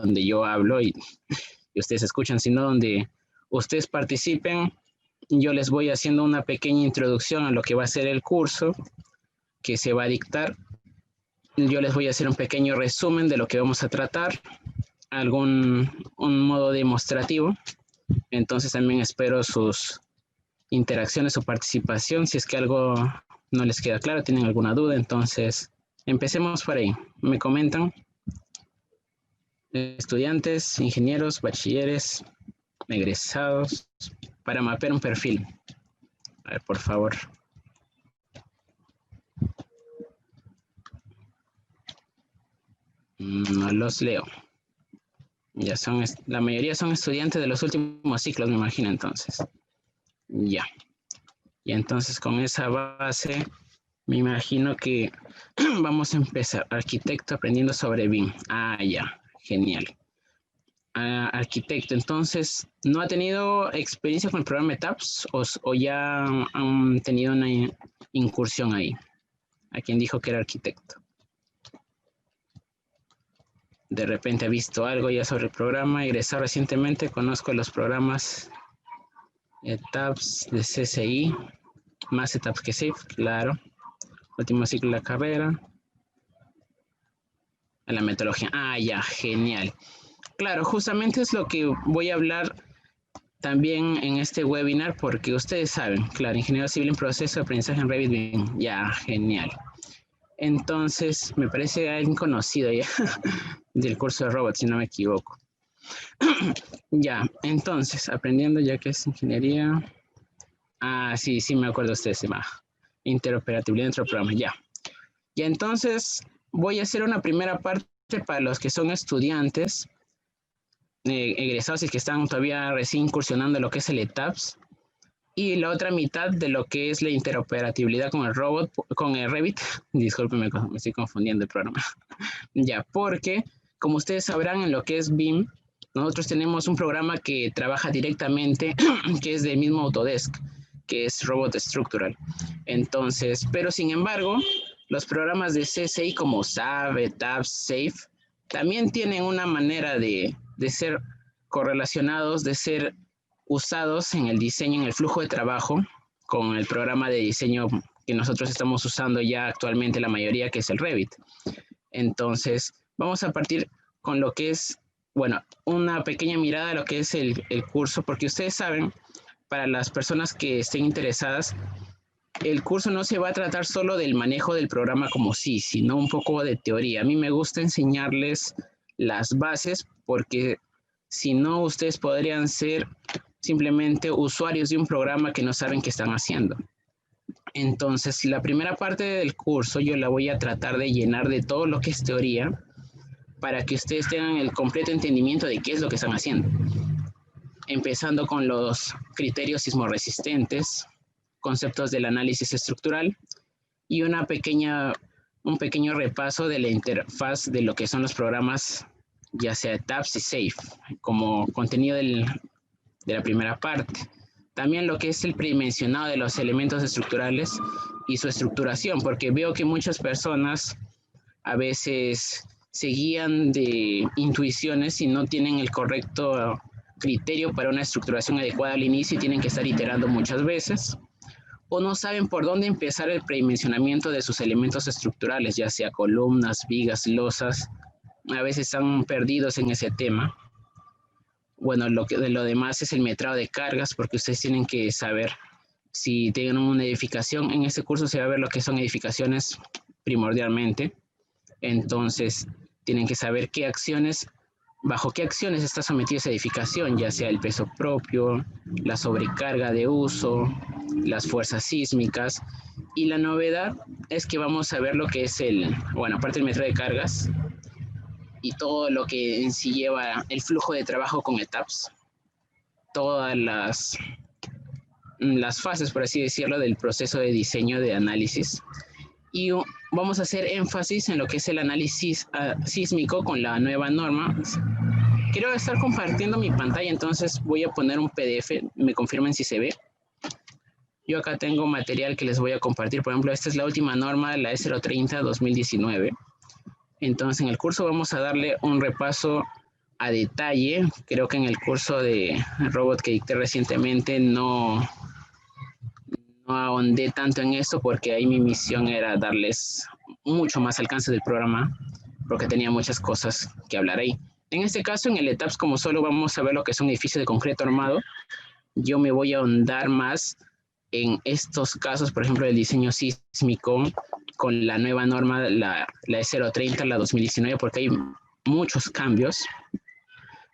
donde yo hablo y ustedes escuchan, sino donde ustedes participen. Yo les voy haciendo una pequeña introducción a lo que va a ser el curso que se va a dictar. Yo les voy a hacer un pequeño resumen de lo que vamos a tratar, un modo demostrativo. Entonces también espero sus interacciones o participación. Si es que algo no les queda claro, tienen alguna duda, entonces empecemos por ahí. Me comentan, estudiantes, ingenieros, bachilleres, egresados, para mapear un perfil. A ver, por favor. No los leo. Ya son, la mayoría son estudiantes de los últimos ciclos, me imagino, entonces. Ya. Y entonces con esa base, me imagino que vamos a empezar. Arquitecto aprendiendo sobre BIM. Ah, ya. Genial. Arquitecto, entonces, ¿no ha tenido experiencia con el programa TAPS o ya han tenido una incursión ahí? ¿A quien dijo que era arquitecto? De repente ha visto algo ya sobre el programa, egresado recientemente, conozco los programas TAPS de CCI, más TAPS que SAFE, claro. Último ciclo de la carrera. A la metodología. Ah, ya, genial. Claro, justamente es lo que voy a hablar también en este webinar, porque ustedes saben, claro, ingeniero civil en proceso de aprendizaje en Revit BIM. Ya, genial. Entonces, me parece alguien conocido ya del curso de robots, si no me equivoco. Ya, entonces, aprendiendo ya que es ingeniería. Ah, sí, sí me acuerdo usted, se llama interoperabilidad dentro del programa, ya. Ya, entonces, voy a hacer una primera parte para los que son estudiantes, egresados y que están todavía recién incursionando en lo que es el ETAPS. Y la otra mitad de lo que es la interoperabilidad con el robot, con el Revit. Discúlpenme, me estoy confundiendo el programa. Ya, porque como ustedes sabrán, en lo que es BIM, nosotros tenemos un programa que trabaja directamente, que es del mismo Autodesk, que es Robot Structural. Entonces, pero sin embargo, los programas de CCI como SAB, ETAPS, SAFE, también tienen una manera de ser correlacionados, de ser usados en el diseño, en el flujo de trabajo, con el programa de diseño que nosotros estamos usando ya actualmente la mayoría, que es el Revit. Entonces, vamos a partir con lo que es, bueno, una pequeña mirada a lo que es el curso, porque ustedes saben, para las personas que estén interesadas, el curso no se va a tratar solo del manejo del programa como sí, sino un poco de teoría. A mí me gusta enseñarles las bases, porque si no, ustedes podrían ser simplemente usuarios de un programa que no saben qué están haciendo. Entonces, la primera parte del curso yo la voy a tratar de llenar de todo lo que es teoría para que ustedes tengan el completo entendimiento de qué es lo que están haciendo. Empezando con los criterios sismorresistentes, conceptos del análisis estructural y un pequeño repaso de la interfaz de lo que son los programas, ya sea TAPS y SAFE, como contenido de la primera parte. También lo que es el predimensionado de los elementos estructurales y su estructuración, porque veo que muchas personas a veces se guían de intuiciones y no tienen el correcto criterio para una estructuración adecuada al inicio y tienen que estar iterando muchas veces, o no saben por dónde empezar el predimensionamiento de sus elementos estructurales, ya sea columnas, vigas, losas. A veces están perdidos en ese tema. Bueno, lo demás es el metrado de cargas, porque ustedes tienen que saber si tienen una edificación. En este curso se va a ver lo que son edificaciones primordialmente. Entonces, tienen que saber bajo qué acciones está sometida esa edificación, ya sea el peso propio, la sobrecarga de uso, las fuerzas sísmicas. Y la novedad es que vamos a ver lo que es aparte del metrado de cargas, y todo lo que en sí lleva el flujo de trabajo con ETAPS, todas las fases, por así decirlo, del proceso de diseño de análisis. Y vamos a hacer énfasis en lo que es el análisis sísmico con la nueva norma. Quiero estar compartiendo mi pantalla, entonces voy a poner un PDF, me confirmen si se ve. Yo acá tengo material que les voy a compartir. Por ejemplo, esta es la última norma, la E030-2019. Entonces, en el curso vamos a darle un repaso a detalle. Creo que en el curso de robot que dicté recientemente no ahondé tanto en esto porque ahí mi misión era darles mucho más alcance del programa porque tenía muchas cosas que hablar ahí. En este caso, en el ETAPS, como solo vamos a ver lo que es un edificio de concreto armado, yo me voy a ahondar más en estos casos, por ejemplo, el diseño sísmico con la nueva norma, la E030, la 2019, porque hay muchos cambios.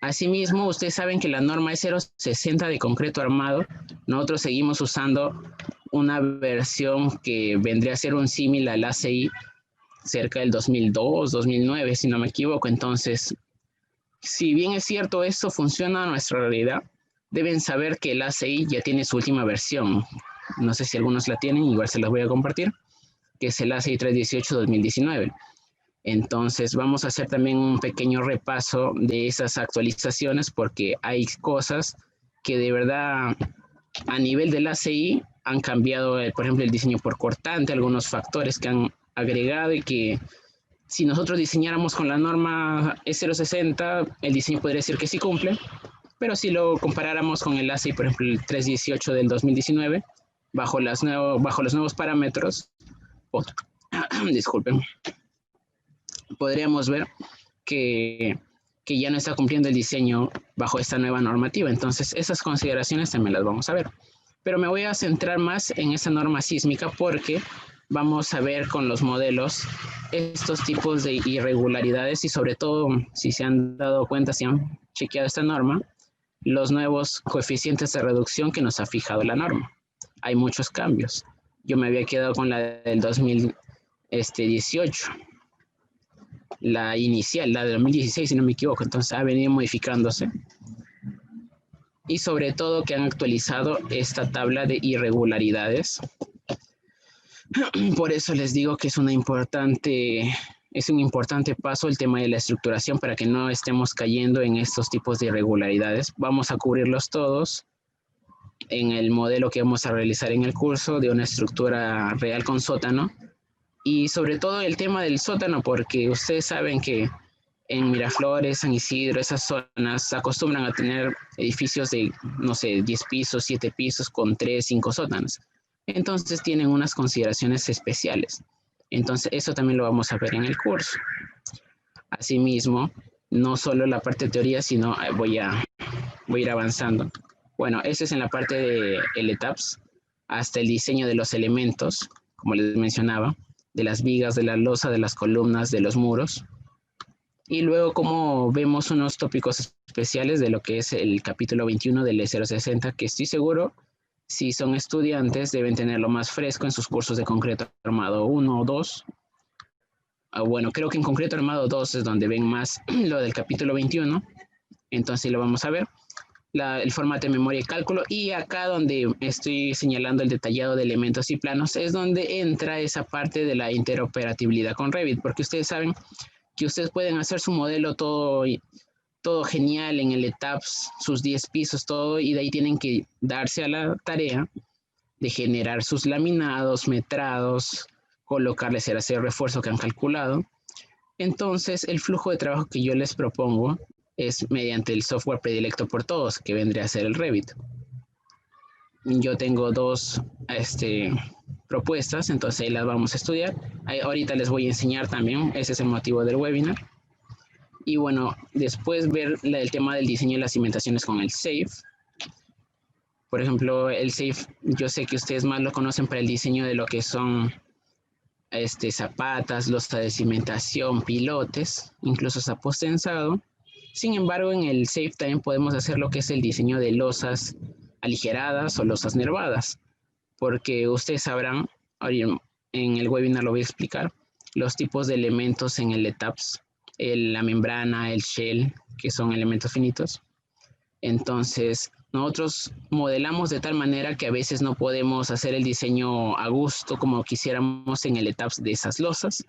Asimismo, ustedes saben que la norma E060 de concreto armado, nosotros seguimos usando una versión que vendría a ser un símil al ACI cerca del 2002, 2009, si no me equivoco. Entonces, si bien es cierto, esto funciona a nuestra realidad, deben saber que el ACI ya tiene su última versión. No sé si algunos la tienen, igual se las voy a compartir, que es el ACI 318-2019. Entonces vamos a hacer también un pequeño repaso de esas actualizaciones porque hay cosas que de verdad a nivel del ACI han cambiado, por ejemplo, el diseño por cortante, algunos factores que han agregado y que si nosotros diseñáramos con la norma E060, el diseño podría decir que sí cumple, pero si lo comparáramos con el ACI, por ejemplo, el 318 del 2019, bajo los nuevos parámetros, disculpen, podríamos ver que ya no está cumpliendo el diseño bajo esta nueva normativa. Entonces, esas consideraciones también las vamos a ver. Pero me voy a centrar más en esa norma sísmica porque vamos a ver con los modelos estos tipos de irregularidades y sobre todo, si se han dado cuenta, si han chequeado esta norma, los nuevos coeficientes de reducción que nos ha fijado la norma. Hay muchos cambios. Yo me había quedado con la del 2018, la inicial, la de 2016, si no me equivoco, entonces ha venido modificándose. Y sobre todo que han actualizado esta tabla de irregularidades. Por eso les digo que es un importante paso el tema de la estructuración para que no estemos cayendo en estos tipos de irregularidades. Vamos a cubrirlos todos en el modelo que vamos a realizar en el curso de una estructura real con sótano. Y sobre todo el tema del sótano, porque ustedes saben que en Miraflores, San Isidro, esas zonas se acostumbran a tener edificios de, no sé, 10 pisos, 7 pisos con 3, 5 sótanos. Entonces tienen unas consideraciones especiales. Entonces eso también lo vamos a ver en el curso. Asimismo, no solo la parte de teoría, sino voy a ir avanzando. Bueno, eso es en la parte de el ETAPS, hasta el diseño de los elementos, como les mencionaba, de las vigas, de la losa, de las columnas, de los muros. Y luego como vemos unos tópicos especiales de lo que es el capítulo 21 del E060, que estoy seguro, si son estudiantes, deben tenerlo más fresco en sus cursos de concreto armado 1 o 2. Bueno, creo que en concreto armado 2 es donde ven más lo del capítulo 21. Entonces lo vamos a ver. El formato de memoria y cálculo, y acá donde estoy señalando el detallado de elementos y planos es donde entra esa parte de la interoperabilidad con Revit, porque ustedes saben que ustedes pueden hacer su modelo todo genial en el ETAPS, sus 10 pisos, todo, y de ahí tienen que darse a la tarea de generar sus laminados, metrados, colocarles el acero de refuerzo que han calculado. Entonces, el flujo de trabajo que yo les propongo es mediante el software predilecto por todos, que vendría a ser el Revit. Yo tengo dos propuestas, entonces ahí las vamos a estudiar. Ahorita les voy a enseñar también, ese es el motivo del webinar. Y bueno, después ver el tema del diseño de las cimentaciones con el SAFE. Por ejemplo, el SAFE, yo sé que ustedes más lo conocen para el diseño de lo que son zapatas, losa de cimentación, pilotes, incluso zapostensado. Sin embargo, en el SAFE también podemos hacer lo que es el diseño de losas aligeradas o losas nervadas, porque ustedes sabrán, en el webinar lo voy a explicar, los tipos de elementos en el ETAPS, la membrana, el shell, que son elementos finitos. Entonces, nosotros modelamos de tal manera que a veces no podemos hacer el diseño a gusto como quisiéramos en el ETAPS de esas losas.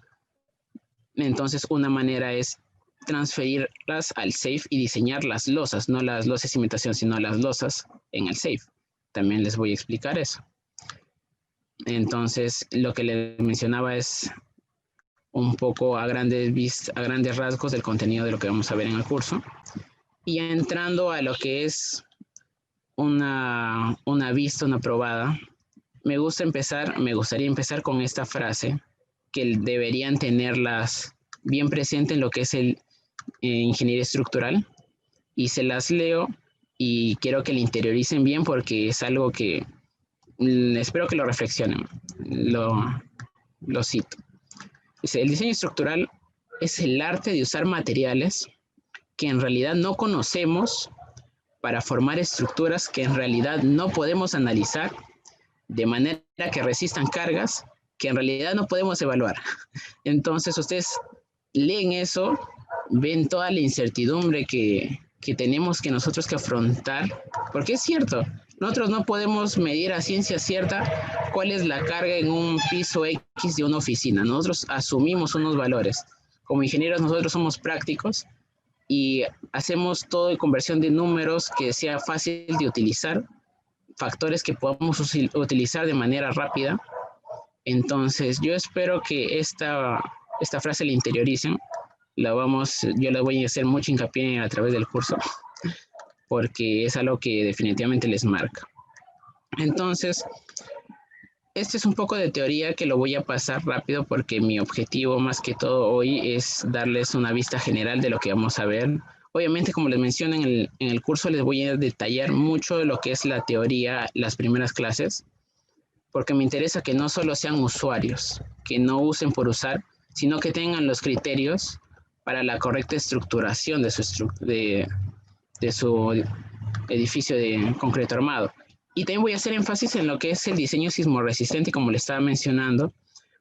Entonces, una manera es transferirlas al SAFE y diseñar las losas, no las losas de cimentación, sino las losas en el SAFE. También les voy a explicar eso. Entonces, lo que les mencionaba es un poco a grandes rasgos del contenido de lo que vamos a ver en el curso. Y entrando a lo que es una vista, una probada, me gustaría empezar con esta frase que deberían tenerlas bien presente en lo que es el ingeniería estructural, y se las leo y quiero que la interioricen bien porque es algo que espero que lo reflexionen. Lo cito. Dice, el diseño estructural es el arte de usar materiales que en realidad no conocemos para formar estructuras que en realidad no podemos analizar, de manera que resistan cargas que en realidad no podemos evaluar. Entonces ustedes leen eso, ven toda la incertidumbre que tenemos que nosotros que afrontar, porque es cierto, nosotros no podemos medir a ciencia cierta cuál es la carga en un piso X de una oficina. Nosotros asumimos unos valores. Como ingenieros nosotros somos prácticos y hacemos todo en conversión de números que sea fácil de utilizar, factores que podamos utilizar de manera rápida. Entonces yo espero que esta frase la interioricen. Yo la voy a hacer mucho hincapié a través del curso, porque es algo que definitivamente les marca. Entonces, este es un poco de teoría que lo voy a pasar rápido porque mi objetivo más que todo hoy es darles una vista general de lo que vamos a ver. Obviamente, como les mencioné en el curso, les voy a detallar mucho de lo que es la teoría, las primeras clases, porque me interesa que no solo sean usuarios, que no usen por usar, sino que tengan los criterios para la correcta estructuración de su edificio de concreto armado. Y también voy a hacer énfasis en lo que es el diseño sismorresistente, como le estaba mencionando,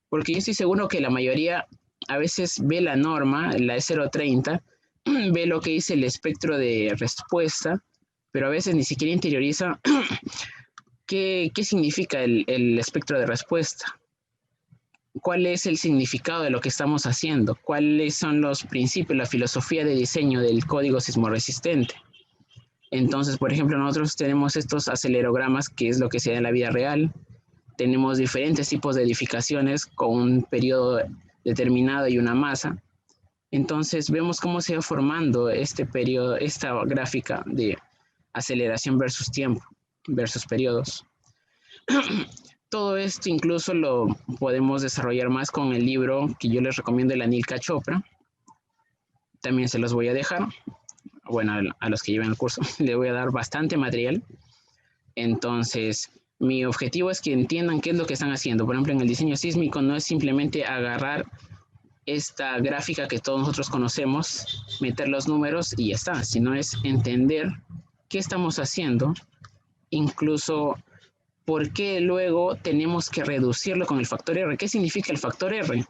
porque yo estoy seguro que la mayoría a veces ve la norma, la E030, ve lo que dice el espectro de respuesta, pero a veces ni siquiera interioriza qué significa el espectro de respuesta. ¿Cuál es el significado de lo que estamos haciendo? ¿Cuáles son los principios, la filosofía de diseño del código sismorresistente? Entonces, por ejemplo, nosotros tenemos estos acelerogramas, que es lo que se da en la vida real. Tenemos diferentes tipos de edificaciones con un periodo determinado y una masa. Entonces, vemos cómo se va formando este periodo, esta gráfica de aceleración versus tiempo, versus periodos. Todo esto incluso lo podemos desarrollar más con el libro que yo les recomiendo de Anil Chopra. También se los voy a dejar. Bueno, a los que lleven el curso les voy a dar bastante material. Entonces, mi objetivo es que entiendan qué es lo que están haciendo. Por ejemplo, en el diseño sísmico no es simplemente agarrar esta gráfica que todos nosotros conocemos, meter los números y ya está, sino es entender qué estamos haciendo, incluso ¿por qué luego tenemos que reducirlo con el factor R? ¿Qué significa el factor R?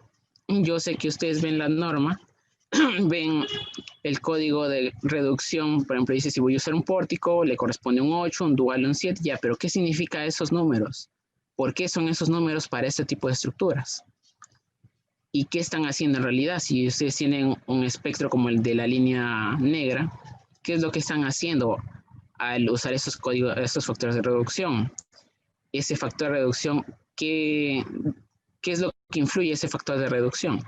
Yo sé que ustedes ven la norma, ven el código de reducción, por ejemplo, dice si voy a usar un pórtico, le corresponde un 8, un dual, un 7, ya, pero ¿qué significa esos números? ¿Por qué son esos números para este tipo de estructuras? ¿Y qué están haciendo en realidad? Si ustedes tienen un espectro como el de la línea negra, ¿qué es lo que están haciendo al usar esos códigos, esos factores de reducción? Ese factor de reducción, ¿qué es lo que influye ese factor de reducción?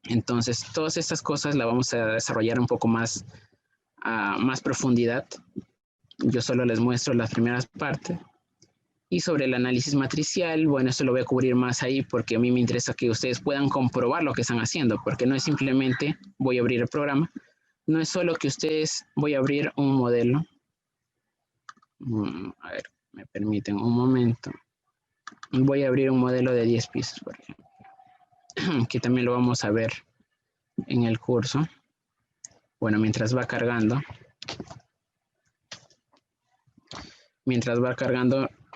Entonces, todas estas cosas las vamos a desarrollar un poco más a más profundidad. Yo solo les muestro las primeras partes. Y sobre el análisis matricial, bueno, eso lo voy a cubrir más ahí porque a mí me interesa que ustedes puedan comprobar lo que están haciendo, porque no es simplemente voy a abrir el programa, no es solo que ustedes voy a abrir un modelo. A ver, me permiten un momento. Voy a abrir un modelo de 10 pisos, por ejemplo, que también lo vamos a ver en el curso. Bueno, mientras va cargando.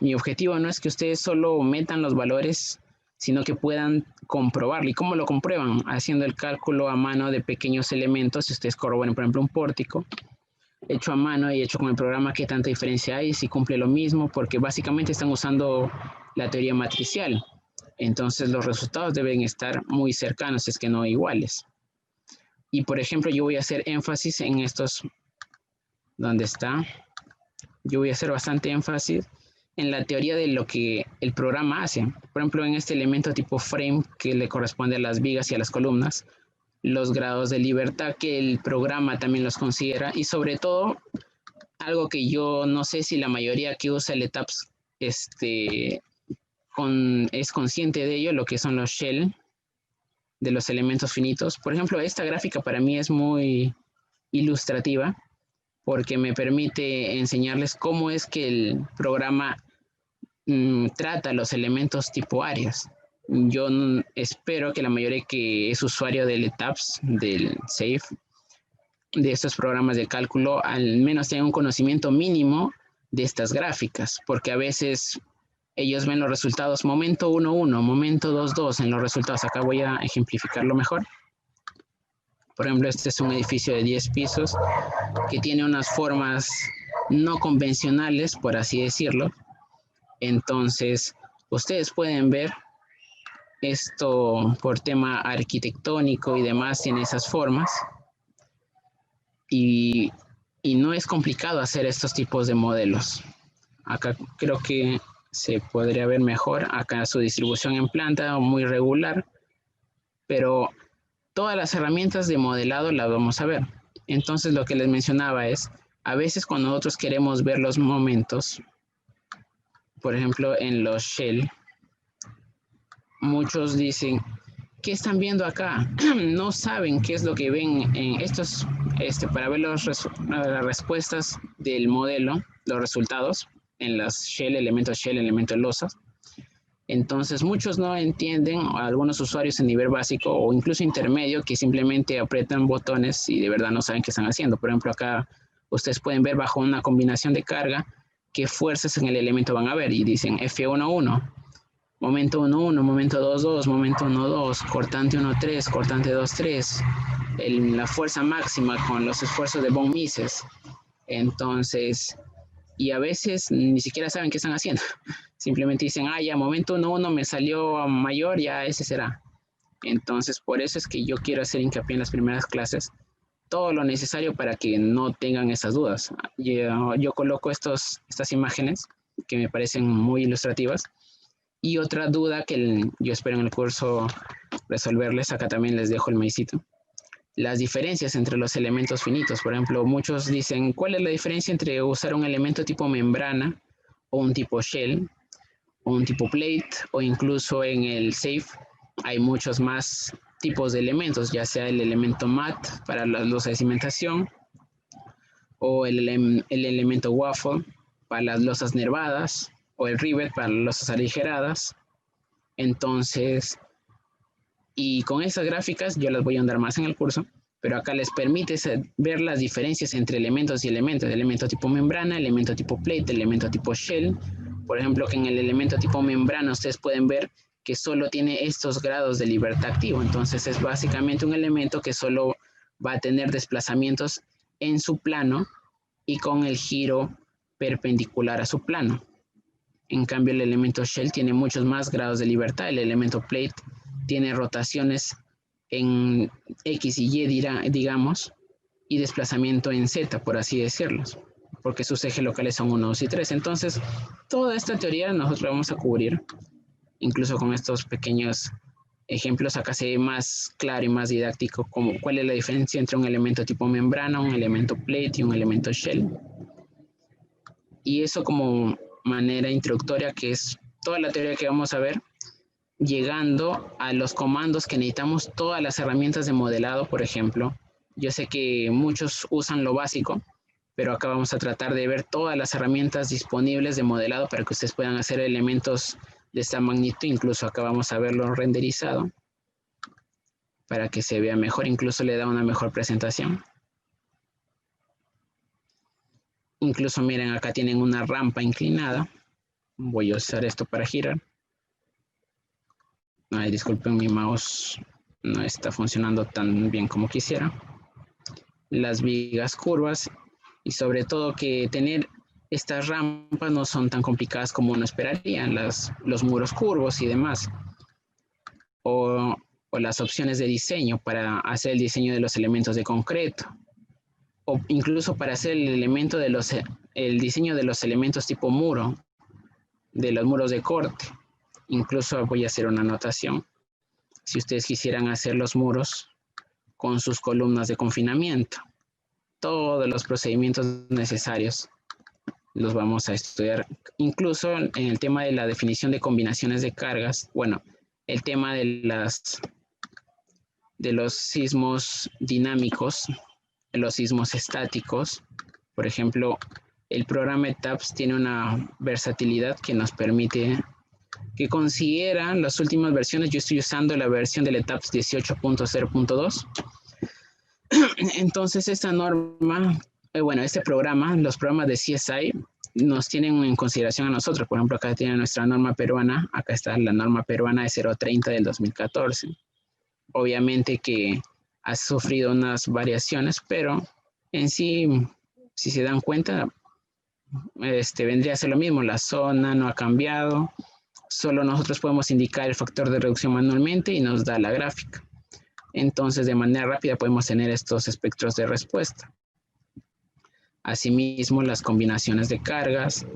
Mi objetivo no es que ustedes solo metan los valores, sino que puedan comprobarlo. ¿Y cómo lo comprueban? Haciendo el cálculo a mano de pequeños elementos. Si ustedes corroboran, por ejemplo, un pórtico, hecho a mano y hecho con el programa, qué tanta diferencia hay, si cumple lo mismo, porque básicamente están usando la teoría matricial. Entonces los resultados deben estar muy cercanos, es que no iguales. Y por ejemplo, yo voy a hacer énfasis en estos, ¿dónde está? Yo voy a hacer bastante énfasis en la teoría de lo que el programa hace. Por ejemplo, en este elemento tipo frame que le corresponde a las vigas y a las columnas, los grados de libertad que el programa también los considera, y sobre todo, algo que yo no sé si la mayoría que usa el ETABS es consciente de ello, lo que son los shell de los elementos finitos. Por ejemplo, esta gráfica para mí es muy ilustrativa porque me permite enseñarles cómo es que el programa trata los elementos tipo áreas. Yo espero que la mayoría que es usuario del ETABS, del SAFE, de estos programas de cálculo, al menos tengan un conocimiento mínimo de estas gráficas, porque a veces ellos ven los resultados momento 1, 1, momento 2, 2 en los resultados. Acá voy a ejemplificarlo mejor. Por ejemplo, este es un edificio de 10 pisos que tiene unas formas no convencionales, por así decirlo. Entonces, ustedes pueden ver esto por tema arquitectónico y demás, tiene esas formas. Y no es complicado hacer estos tipos de modelos. Acá creo que se podría ver mejor. Acá su distribución en planta, muy regular. Pero todas las herramientas de modelado las vamos a ver. Entonces, lo que les mencionaba es, a veces cuando nosotros queremos ver los momentos, por ejemplo, en los shell, muchos dicen, ¿qué están viendo acá? No saben qué es lo que ven en estos, para ver las respuestas del modelo, los resultados en las shell, elementos losas. Entonces, muchos no entienden, algunos usuarios en nivel básico o incluso intermedio, que simplemente aprietan botones y de verdad no saben qué están haciendo. Por ejemplo, acá ustedes pueden ver bajo una combinación de carga qué fuerzas en el elemento van a ver y dicen F1,1, momento 1,1, momento 2,2, momento 1,2, cortante 1,3, cortante 2,3, la fuerza máxima con los esfuerzos de von Mises. Entonces, y a veces ni siquiera saben qué están haciendo. Simplemente dicen, ya, momento 1,1 me salió mayor, ya ese será. Entonces, por eso es que yo quiero hacer hincapié en las primeras clases, todo lo necesario para que no tengan esas dudas. Yo coloco estas imágenes que me parecen muy ilustrativas. Y otra duda que yo espero en el curso resolverles, acá también les dejo el maicito, las diferencias entre los elementos finitos. Por ejemplo, muchos dicen, ¿cuál es la diferencia entre usar un elemento tipo membrana o un tipo shell o un tipo plate, o incluso en el SAFE hay muchos más tipos de elementos, ya sea el elemento mat para la losa de cimentación o el elemento waffle para las losas nervadas o el rivet para las losas aligeradas. Entonces, y con esas gráficas yo las voy a andar más en el curso, pero acá les permite ver las diferencias entre elementos y elementos, elemento tipo membrana, elemento tipo plate, elemento tipo shell. Por ejemplo, que en el elemento tipo membrana ustedes pueden ver que solo tiene estos grados de libertad activo. Entonces es básicamente un elemento que solo va a tener desplazamientos en su plano y con el giro perpendicular a su plano. En cambio, el elemento shell tiene muchos más grados de libertad. El elemento plate tiene rotaciones en X y Y, digamos, y desplazamiento en Z, por así decirlo, porque sus ejes locales son 1, 2 y 3. Entonces, toda esta teoría nosotros la vamos a cubrir, incluso con estos pequeños ejemplos. Acá se ve más claro y más didáctico como cuál es la diferencia entre un elemento tipo membrana, un elemento plate y un elemento shell. Y eso como manera introductoria, que es toda la teoría que vamos a ver, llegando a los comandos que necesitamos, todas las herramientas de modelado, por ejemplo. Yo sé que muchos usan lo básico, pero acá vamos a tratar de ver todas las herramientas disponibles de modelado para que ustedes puedan hacer elementos de esta magnitud. Incluso acá vamos a verlo renderizado para que se vea mejor, incluso le da una mejor presentación. Incluso miren, acá tienen una rampa inclinada. Voy a usar esto para girar. Ay, disculpen, mi mouse no está funcionando tan bien como quisiera. Las vigas curvas y sobre todo que tener estas rampas no son tan complicadas como uno esperaría, los muros curvos y demás. O las opciones de diseño para hacer el diseño de los elementos de concreto. O incluso para hacer el diseño de los elementos tipo muro. de los muros de corte. Incluso voy a hacer una anotación. Si ustedes quisieran hacer los muros con sus columnas de confinamiento, todos los procedimientos necesarios los vamos a estudiar. Incluso en el tema de la definición de combinaciones de cargas, bueno, el tema de los sismos dinámicos, los sismos estáticos. Por ejemplo, el programa ETAPS tiene una versatilidad que nos permite, que considera las últimas versiones. Yo estoy usando la versión del ETAPS 18.0.2. Entonces, esta norma, este programa, los programas de CSI nos tienen en consideración a nosotros. Por ejemplo, acá tiene nuestra norma peruana, acá está la norma peruana de 030 del 2014. Obviamente que ha sufrido unas variaciones, pero en sí, si se dan cuenta, vendría a ser lo mismo. La zona no ha cambiado, solo nosotros podemos indicar el factor de reducción manualmente y nos da la gráfica. Entonces, de manera rápida podemos tener estos espectros de respuesta. Asimismo, las combinaciones de cargas.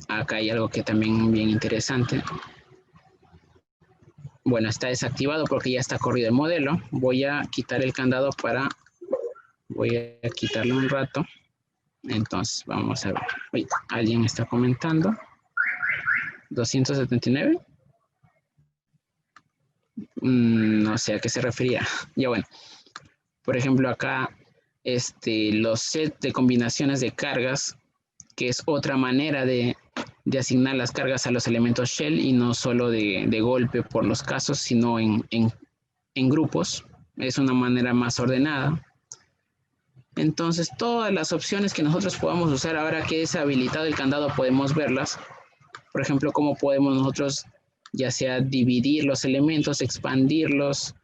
Acá hay algo que también bien interesante. Bueno, está desactivado porque ya está corrido el modelo. Voy a quitar el candado voy a quitarlo un rato. Entonces, vamos a ver. Uy, alguien está comentando. 279. No sé a qué se refería. Ya bueno. Por ejemplo, acá los sets de combinaciones de cargas, que es otra manera de asignar las cargas a los elementos shell y no solo de golpe por los casos, sino en grupos. Es una manera más ordenada. Entonces, todas las opciones que nosotros podamos usar ahora que es habilitado el candado, podemos verlas. Por ejemplo, cómo podemos nosotros ya sea dividir los elementos, expandirlos,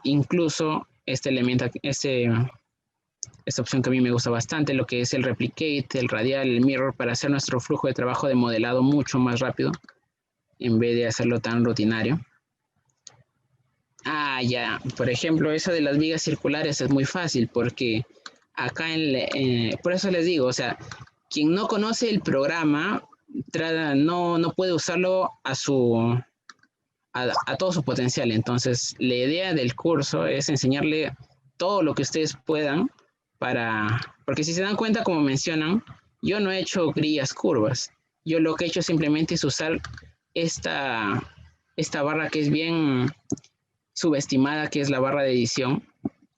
incluso esta opción que a mí me gusta bastante, lo que es el replicate, el radial, el mirror, para hacer nuestro flujo de trabajo de modelado mucho más rápido, en vez de hacerlo tan rutinario. Ya, por ejemplo, eso de las vigas circulares es muy fácil, porque acá, por eso les digo, o sea, quien no conoce el programa, no puede usarlo a todo su potencial. Entonces, la idea del curso es enseñarle todo lo que ustedes puedan porque si se dan cuenta, como mencionan, yo no he hecho grillas curvas. Yo lo que he hecho simplemente es usar esta barra que es bien subestimada, que es la barra de edición,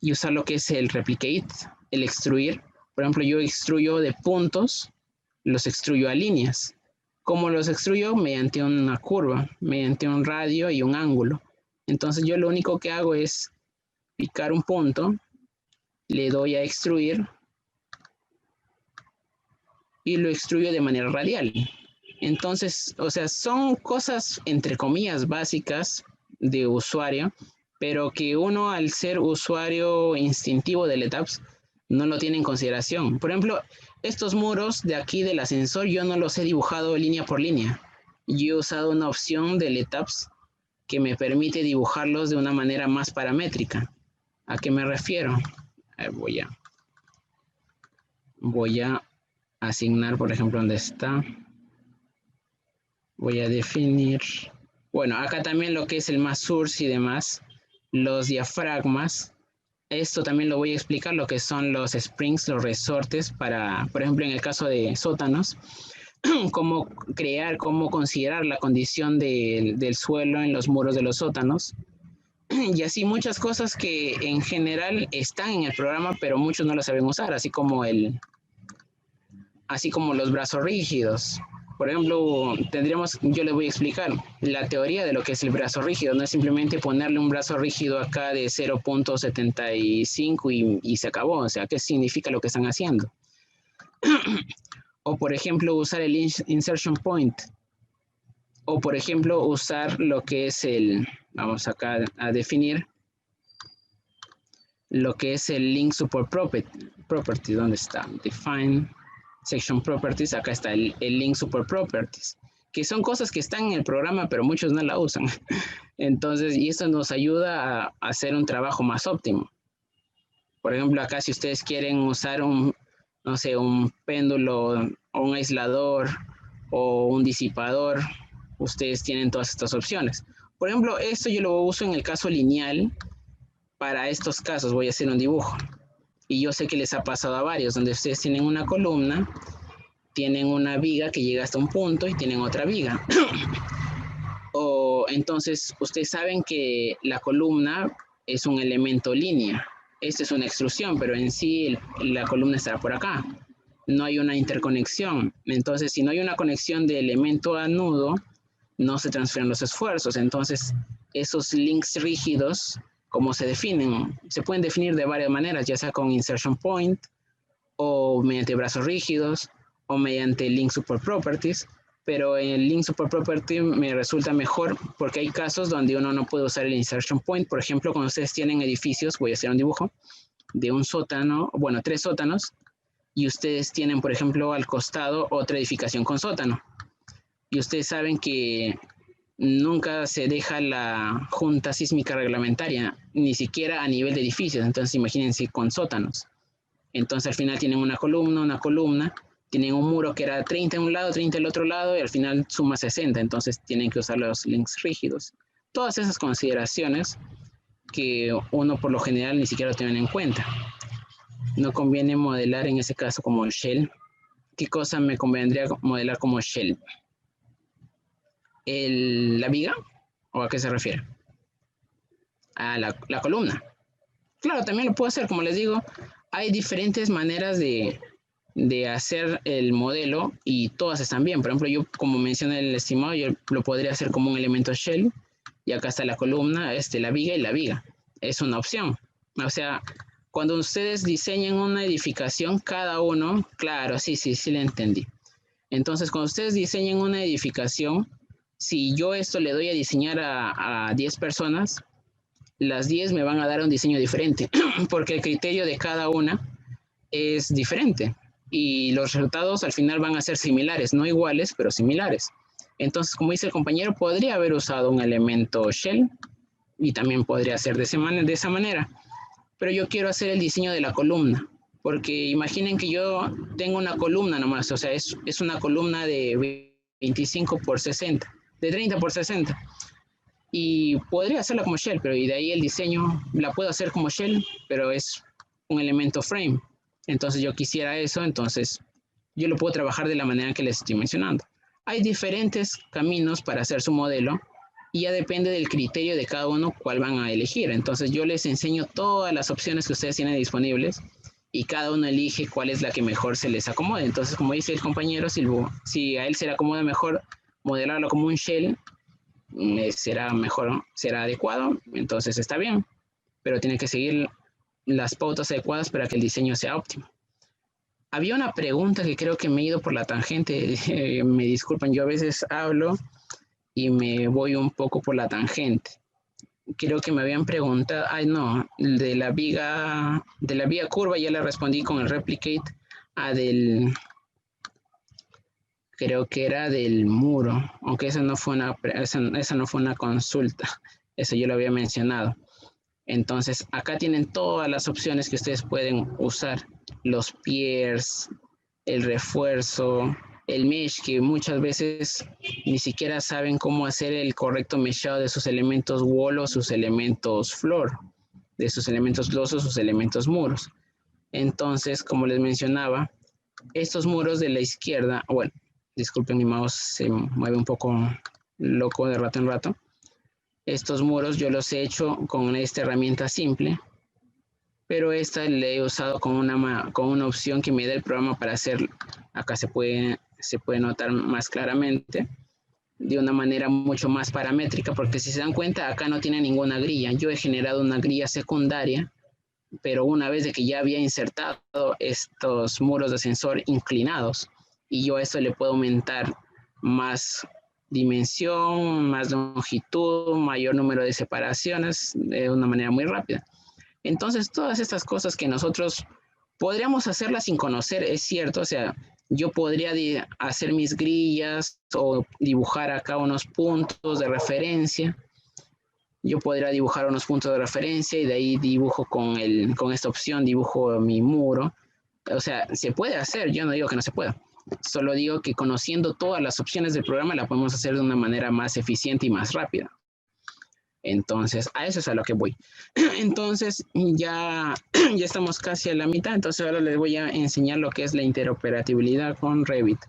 y usar lo que es el replicate, el extruir. Por ejemplo, yo extruyo de puntos, los extruyo a líneas. ¿Cómo los extruyo? Mediante una curva, mediante un radio y un ángulo. Entonces yo lo único que hago es picar un punto, le doy a extruir y lo extruyo de manera radial. Entonces, o sea, son cosas entre comillas básicas de usuario, pero que uno, al ser usuario instintivo del ETAPS, no lo tiene en consideración. Por ejemplo, estos muros de aquí del ascensor yo no los he dibujado línea por línea. Yo he usado una opción del ETAPS que me permite dibujarlos de una manera más paramétrica. ¿A qué me refiero? Voy a asignar, por ejemplo, ¿dónde está? Voy a definir. Bueno, acá también lo que es el mass source y demás, los diafragmas. Esto también lo voy a explicar, lo que son los springs, los resortes para, por ejemplo, en el caso de sótanos, cómo considerar la condición del suelo en los muros de los sótanos. Y así muchas cosas que en general están en el programa, pero muchos no lo saben usar, así como los brazos rígidos. Por ejemplo, yo les voy a explicar la teoría de lo que es el brazo rígido. No es simplemente ponerle un brazo rígido acá de 0.75 y se acabó. O sea, ¿qué significa lo que están haciendo? O, por ejemplo, usar el insertion point. O, por ejemplo, usar lo que es vamos acá a definir lo que es el link support property. ¿Dónde está? Define section properties. Acá está el link support properties, que son cosas que están en el programa, pero muchos no la usan. Entonces, y esto nos ayuda a hacer un trabajo más óptimo. Por ejemplo, acá si ustedes quieren usar un péndulo o un aislador o un disipador. Ustedes tienen todas estas opciones. Por ejemplo, esto yo lo uso en el caso lineal. Para estos casos voy a hacer un dibujo. Y yo sé que les ha pasado a varios, donde ustedes tienen una columna, tienen una viga que llega hasta un punto y tienen otra viga. O entonces ustedes saben que la columna es un elemento línea. Esta es una extrusión, pero en sí la columna estará por acá. No hay una interconexión. Entonces, si no hay una conexión de elemento a nudo, no se transfieren los esfuerzos. Entonces, esos links rígidos, ¿cómo se definen? Se pueden definir de varias maneras, ya sea con insertion point, o mediante brazos rígidos, o mediante link super properties. Pero el link super property me resulta mejor porque hay casos donde uno no puede usar el insertion point. Por ejemplo, cuando ustedes tienen edificios, voy a hacer un dibujo de un sótano, bueno, 3 sótanos, y ustedes tienen, por ejemplo, al costado otra edificación con sótano. Y ustedes saben que nunca se deja la junta sísmica reglamentaria, ni siquiera a nivel de edificios. Entonces, imagínense con sótanos. Entonces, al final tienen una columna, tienen un muro que era 30 en un lado, 30 en el otro lado, y al final suma 60. Entonces, tienen que usar los links rígidos. Todas esas consideraciones que uno por lo general ni siquiera lo tiene en cuenta. No conviene modelar en ese caso como shell. ¿Qué cosa me convendría modelar como shell? ¿La viga? ¿O a qué se refiere? A la columna. Claro, también lo puedo hacer, como les digo, hay diferentes maneras de hacer el modelo y todas están bien. Por ejemplo, yo como mencioné el estimado, yo lo podría hacer como un elemento shell y acá está la columna, la viga y la viga. Es una opción. O sea, cuando ustedes diseñen una edificación, cada uno, claro, sí, le entendí. Entonces, cuando ustedes diseñen una edificación, si yo esto le doy a diseñar a 10 personas, las 10 me van a dar un diseño diferente, porque el criterio de cada una es diferente. Y los resultados al final van a ser similares, no iguales, pero similares. Entonces, como dice el compañero, podría haber usado un elemento shell y también podría ser de esa manera. Pero yo quiero hacer el diseño de la columna, porque imaginen que yo tengo una columna nomás, o sea, es una columna de 25 por 60, de 30 por 60. Y podría hacerla como shell, pero y de ahí el diseño la puedo hacer como shell, pero es un elemento frame. Entonces yo quisiera eso, entonces yo lo puedo trabajar de la manera que les estoy mencionando. Hay diferentes caminos para hacer su modelo y ya depende del criterio de cada uno cuál van a elegir. Entonces yo les enseño todas las opciones que ustedes tienen disponibles y cada uno elige cuál es la que mejor se les acomode. Entonces, como dice el compañero Silvo, si a él se le acomoda mejor modelarlo como un shell, será mejor, será adecuado, entonces está bien, pero tiene que seguir las pautas adecuadas para que el diseño sea óptimo. Había una pregunta que creo que me he ido por la tangente, me disculpan, yo a veces hablo y me voy un poco por la tangente. Creo que me habían preguntado, de la viga curva ya le respondí con el replicate, creo que era del muro, aunque esa no fue una consulta, eso yo lo había mencionado. Entonces, acá tienen todas las opciones que ustedes pueden usar. Los piers, el refuerzo, el mesh, que muchas veces ni siquiera saben cómo hacer el correcto meshado de sus elementos wall o sus elementos floor, de sus elementos gloss o sus elementos muros. Entonces, como les mencionaba, estos muros de la izquierda, bueno, disculpen, mi mouse se mueve un poco loco de rato en rato. Estos muros yo los he hecho con esta herramienta simple, pero esta le he usado con una opción que me da el programa para hacerlo. Acá se puede notar más claramente, de una manera mucho más paramétrica, porque si se dan cuenta, acá no tiene ninguna grilla. Yo he generado una grilla secundaria, pero una vez de que ya había insertado estos muros de ascensor inclinados, y yo a esto le puedo aumentar más dimensión, más longitud, mayor número de separaciones de una manera muy rápida. Entonces, todas estas cosas que nosotros podríamos hacerlas sin conocer, es cierto, o sea, yo podría hacer mis grillas o dibujar acá unos puntos de referencia. Yo podría dibujar unos puntos de referencia y de ahí dibujo con esta opción, dibujo mi muro. O sea, se puede hacer, yo no digo que no se pueda. Solo digo que conociendo todas las opciones del programa la podemos hacer de una manera más eficiente y más rápida. Entonces, a eso es a lo que voy. Entonces, ya estamos casi a la mitad, entonces ahora les voy a enseñar lo que es la interoperabilidad con Revit.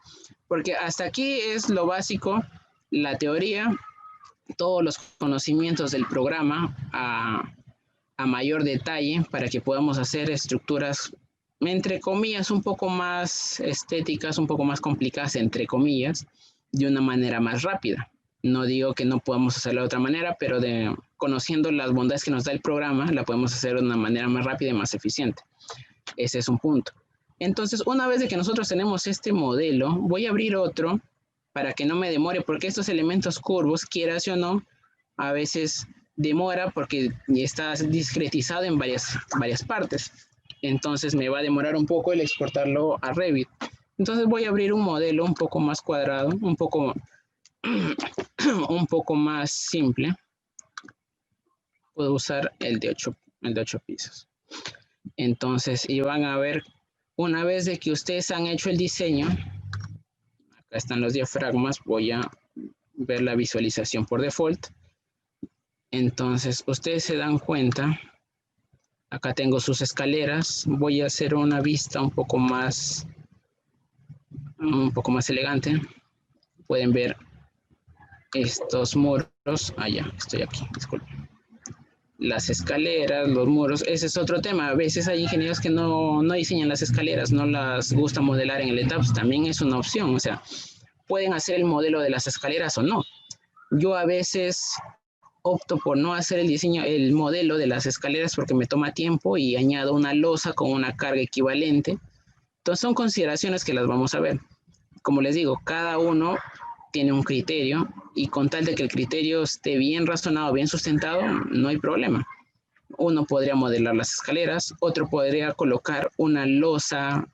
Porque hasta aquí es lo básico, la teoría, todos los conocimientos del programa a mayor detalle para que podamos hacer estructuras, entre comillas, un poco más estéticas, un poco más complicadas, entre comillas, de una manera más rápida. No digo que no podamos hacerlo de otra manera, pero conociendo las bondades que nos da el programa, la podemos hacer de una manera más rápida y más eficiente. Ese es un punto. Entonces, una vez de que nosotros tenemos este modelo, voy a abrir otro para que no me demore, porque estos elementos curvos, quieras o no, a veces demora porque está discretizado en varias partes. Entonces, me va a demorar un poco el exportarlo a Revit. Entonces, voy a abrir un modelo un poco más cuadrado, un poco más simple. Puedo usar el de 8 pisos. Entonces, y van a ver, una vez de que ustedes han hecho el diseño, acá están los diafragmas, voy a ver la visualización por default. Entonces, ustedes se dan cuenta, acá tengo sus escaleras, voy a hacer una vista un poco más elegante. Pueden ver estos muros, ya, estoy aquí, disculpen. Las escaleras, los muros, ese es otro tema. A veces hay ingenieros que no diseñan las escaleras, no las gusta modelar en el ETABS, también es una opción, o sea, pueden hacer el modelo de las escaleras o no. Yo a veces opto por no hacer el modelo de las escaleras porque me toma tiempo y añado una losa con una carga equivalente. Entonces son consideraciones que las vamos a ver. Como les digo, cada uno tiene un criterio y con tal de que el criterio esté bien razonado, bien sustentado, no hay problema. Uno podría modelar las escaleras, otro podría colocar una losa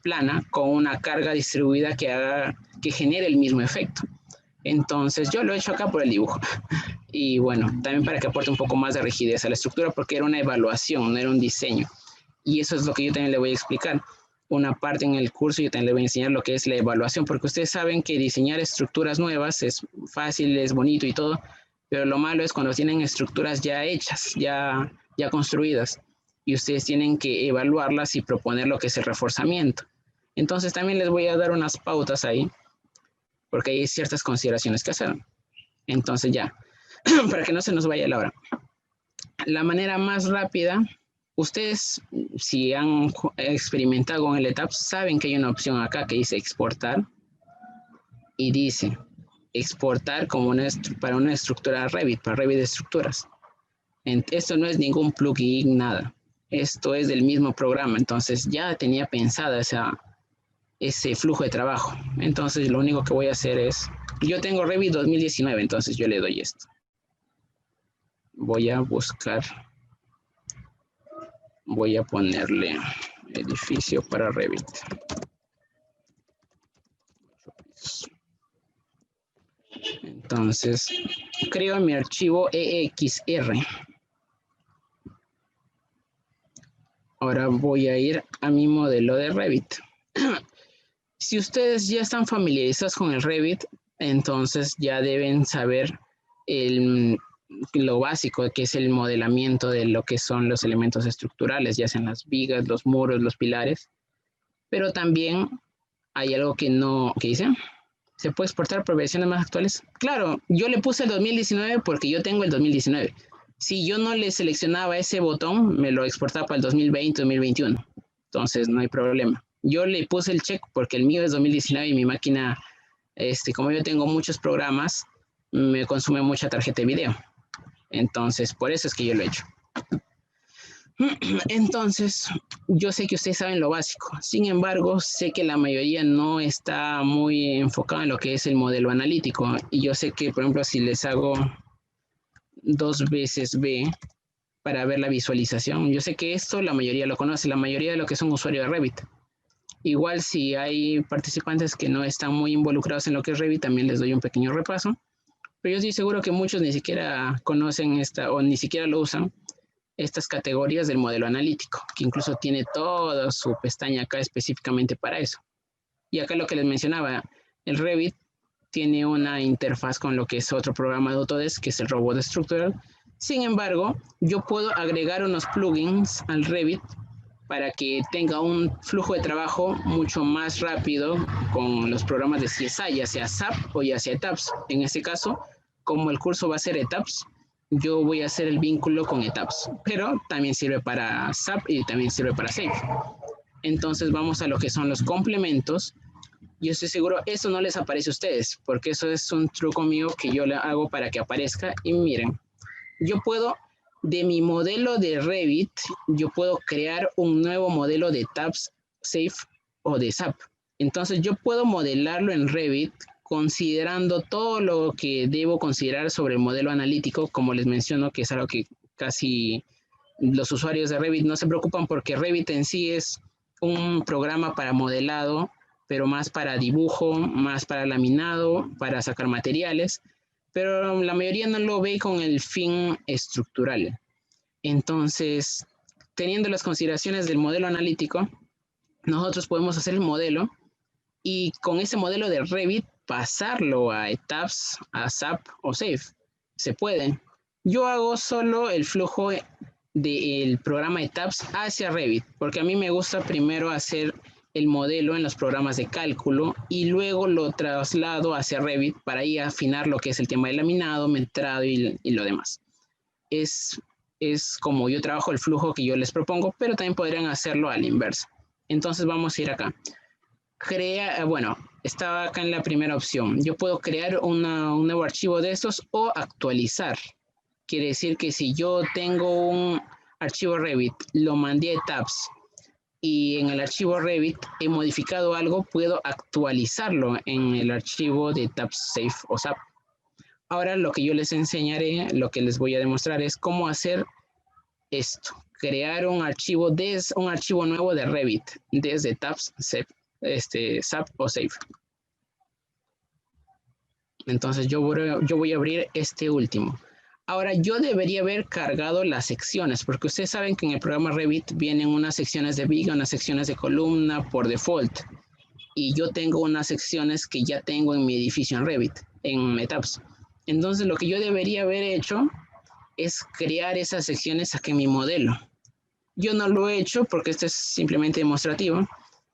plana con una carga distribuida que genere el mismo efecto. Entonces yo lo he hecho acá por el dibujo. Y bueno, también para que aporte un poco más de rigidez a la estructura porque era una evaluación, no era un diseño. Y eso es lo que yo también le voy a explicar. Una parte en el curso yo también le voy a enseñar lo que es la evaluación, porque ustedes saben que diseñar estructuras nuevas es fácil, es bonito y todo, pero lo malo es cuando tienen estructuras ya hechas, ya construidas, y ustedes tienen que evaluarlas y proponer lo que es el reforzamiento. Entonces también les voy a dar unas pautas ahí, porque hay ciertas consideraciones que hacer. Entonces ya, para que no se nos vaya la hora. La manera más rápida, ustedes si han experimentado con el ETABS, saben que hay una opción acá que dice exportar y dice exportar como para una estructura Revit, para Revit de estructuras. Esto no es ningún plugin, nada. Esto es del mismo programa, entonces ya tenía pensada ese flujo de trabajo. Entonces lo único que voy a hacer es, yo tengo Revit 2019, entonces yo le doy esto. Voy a buscar, voy a ponerle edificio para Revit. Entonces, creo mi archivo EXR. Ahora voy a ir a mi modelo de Revit. Si ustedes ya están familiarizados con el Revit, entonces ya deben saber lo básico que es el modelamiento de lo que son los elementos estructurales, ya sean las vigas, los muros, los pilares. Pero también hay algo que dice, ¿se puede exportar por versiones más actuales? Claro, yo le puse el 2019 porque yo tengo el 2019. Si yo no le seleccionaba ese botón, me lo exportaba para el 2020, 2021. Entonces no hay problema. Yo le puse el check porque el mío es 2019 y mi máquina, como yo tengo muchos programas, me consume mucha tarjeta de video. Entonces, por eso es que yo lo he hecho. Entonces, yo sé que ustedes saben lo básico. Sin embargo, sé que la mayoría no está muy enfocada en lo que es el modelo analítico. Y yo sé que, por ejemplo, si les hago 2 veces B para ver la visualización, yo sé que esto la mayoría lo conoce, la mayoría de los que son usuarios de Revit. Igual si hay participantes que no están muy involucrados en lo que es Revit, también les doy un pequeño repaso. Pero yo estoy seguro que muchos ni siquiera conocen o ni siquiera lo usan, estas categorías del modelo analítico, que incluso tiene toda su pestaña acá específicamente para eso. Y acá lo que les mencionaba, el Revit tiene una interfaz con lo que es otro programa de Autodesk, que es el Robot Structural. Sin embargo, yo puedo agregar unos plugins al Revit para que tenga un flujo de trabajo mucho más rápido con los programas de CSI, ya sea SAP o ya sea ETABS. En este caso, como el curso va a ser ETABS, yo voy a hacer el vínculo con ETABS, pero también sirve para SAP y también sirve para SAFE. Entonces vamos a lo que son los complementos. Yo estoy seguro eso no les aparece a ustedes, porque eso es un truco mío que yo le hago para que aparezca. Y miren, yo puedo, de mi modelo de Revit, yo puedo crear un nuevo modelo de ETABS, SAFE o de SAP. Entonces yo puedo modelarlo en Revit considerando todo lo que debo considerar sobre el modelo analítico, como les menciono, que es algo que casi los usuarios de Revit no se preocupan, porque Revit en sí es un programa para modelado, pero más para dibujo, más para laminado, para sacar materiales, pero la mayoría no lo ve con el fin estructural. Entonces, teniendo las consideraciones del modelo analítico, nosotros podemos hacer el modelo y con ese modelo de Revit pasarlo a ETABS, a SAP o SAFE. Se puede. Yo hago solo el flujo del programa ETABS hacia Revit, porque a mí me gusta primero hacer el modelo en los programas de cálculo y luego lo traslado hacia Revit para ahí afinar lo que es el tema de laminado, metrado y lo demás. Es como yo trabajo el flujo que yo les propongo, pero también podrían hacerlo a la inversa. Entonces vamos a ir acá. Bueno, estaba acá en la primera opción. Yo puedo crear un nuevo archivo de estos o actualizar. Quiere decir que si yo tengo un archivo Revit, lo mandé a ETABS y en el archivo Revit he modificado algo, puedo actualizarlo en el archivo de ETABS, SAFE o SAP. Ahora lo que yo les enseñaré, lo que les voy a demostrar es cómo hacer esto. Crear un archivo nuevo de Revit desde ETABS, SAP o SAFE. Entonces yo voy a abrir este último. Ahora yo debería haber cargado las secciones, porque ustedes saben que en el programa Revit vienen unas secciones de viga, unas secciones de columna por default. Y yo tengo unas secciones que ya tengo en mi edificio en Revit, en ETABS. Entonces lo que yo debería haber hecho es crear esas secciones aquí en mi modelo. Yo no lo he hecho porque esto es simplemente demostrativo.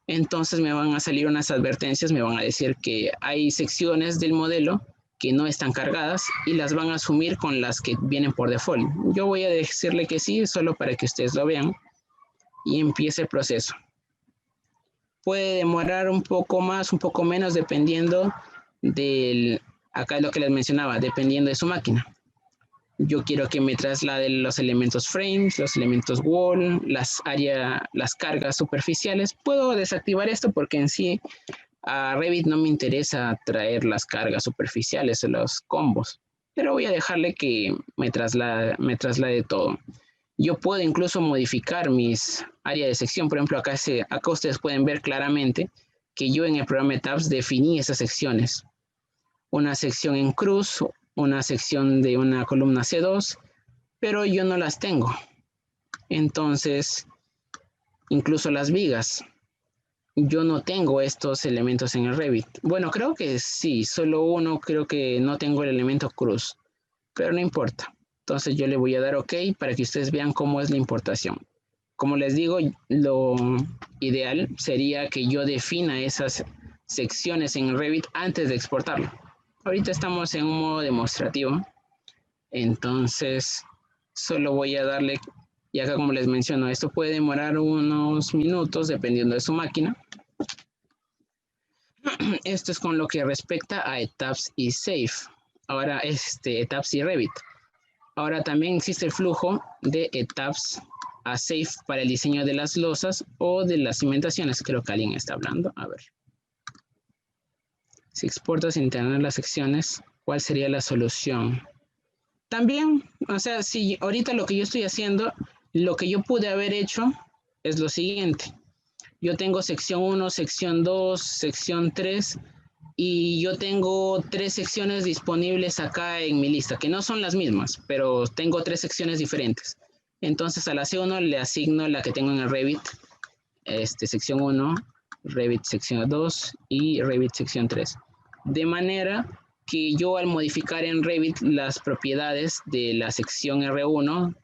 Entonces me van a salir unas advertencias, me van a decir que hay secciones del modelo que no están cargadas y las van a asumir con las que vienen por default. Yo voy a decirle que sí, solo para que ustedes lo vean y empiece el proceso. Puede demorar un poco más, un poco menos, dependiendo acá es lo que les mencionaba, dependiendo de su máquina. Yo quiero que me traslade los elementos frames, los elementos wall, las cargas superficiales. Puedo desactivar esto porque en sí a Revit no me interesa traer las cargas superficiales o los combos, pero voy a dejarle que me traslade todo. Yo puedo incluso modificar mis áreas de sección. Por ejemplo, acá ustedes pueden ver claramente que yo en el programa de Tabs definí esas secciones. Una sección en cruz, una sección de una columna C2, pero yo no las tengo. Entonces, incluso las vigas, yo no tengo estos elementos en el Revit. Bueno, creo que sí, solo uno, creo que no tengo el elemento cruz, pero no importa. Entonces yo le voy a dar OK para que ustedes vean cómo es la importación. Como les digo, lo ideal sería que yo defina esas secciones en Revit antes de exportarlo. Ahorita estamos en un modo demostrativo, entonces solo voy a darle, y acá como les menciono, esto puede demorar unos minutos dependiendo de su máquina. Esto es con lo que respecta a ETABS y SAFE. Ahora ETABS y Revit. Ahora también existe el flujo de ETABS a SAFE para el diseño de las losas o de las cimentaciones. Creo que alguien está hablando. A ver. Si exportas sin tener las secciones, ¿cuál sería la solución? También, o sea, si ahorita lo que yo estoy haciendo, lo que yo pude haber hecho es lo siguiente. Yo tengo sección 1, sección 2, sección 3 y yo tengo 3 secciones disponibles acá en mi lista, que no son las mismas, pero tengo 3 secciones diferentes. Entonces a la C1 le asigno la que tengo en el Revit, sección 1, Revit sección 2 y Revit sección 3. De manera que yo al modificar en Revit las propiedades de la sección R1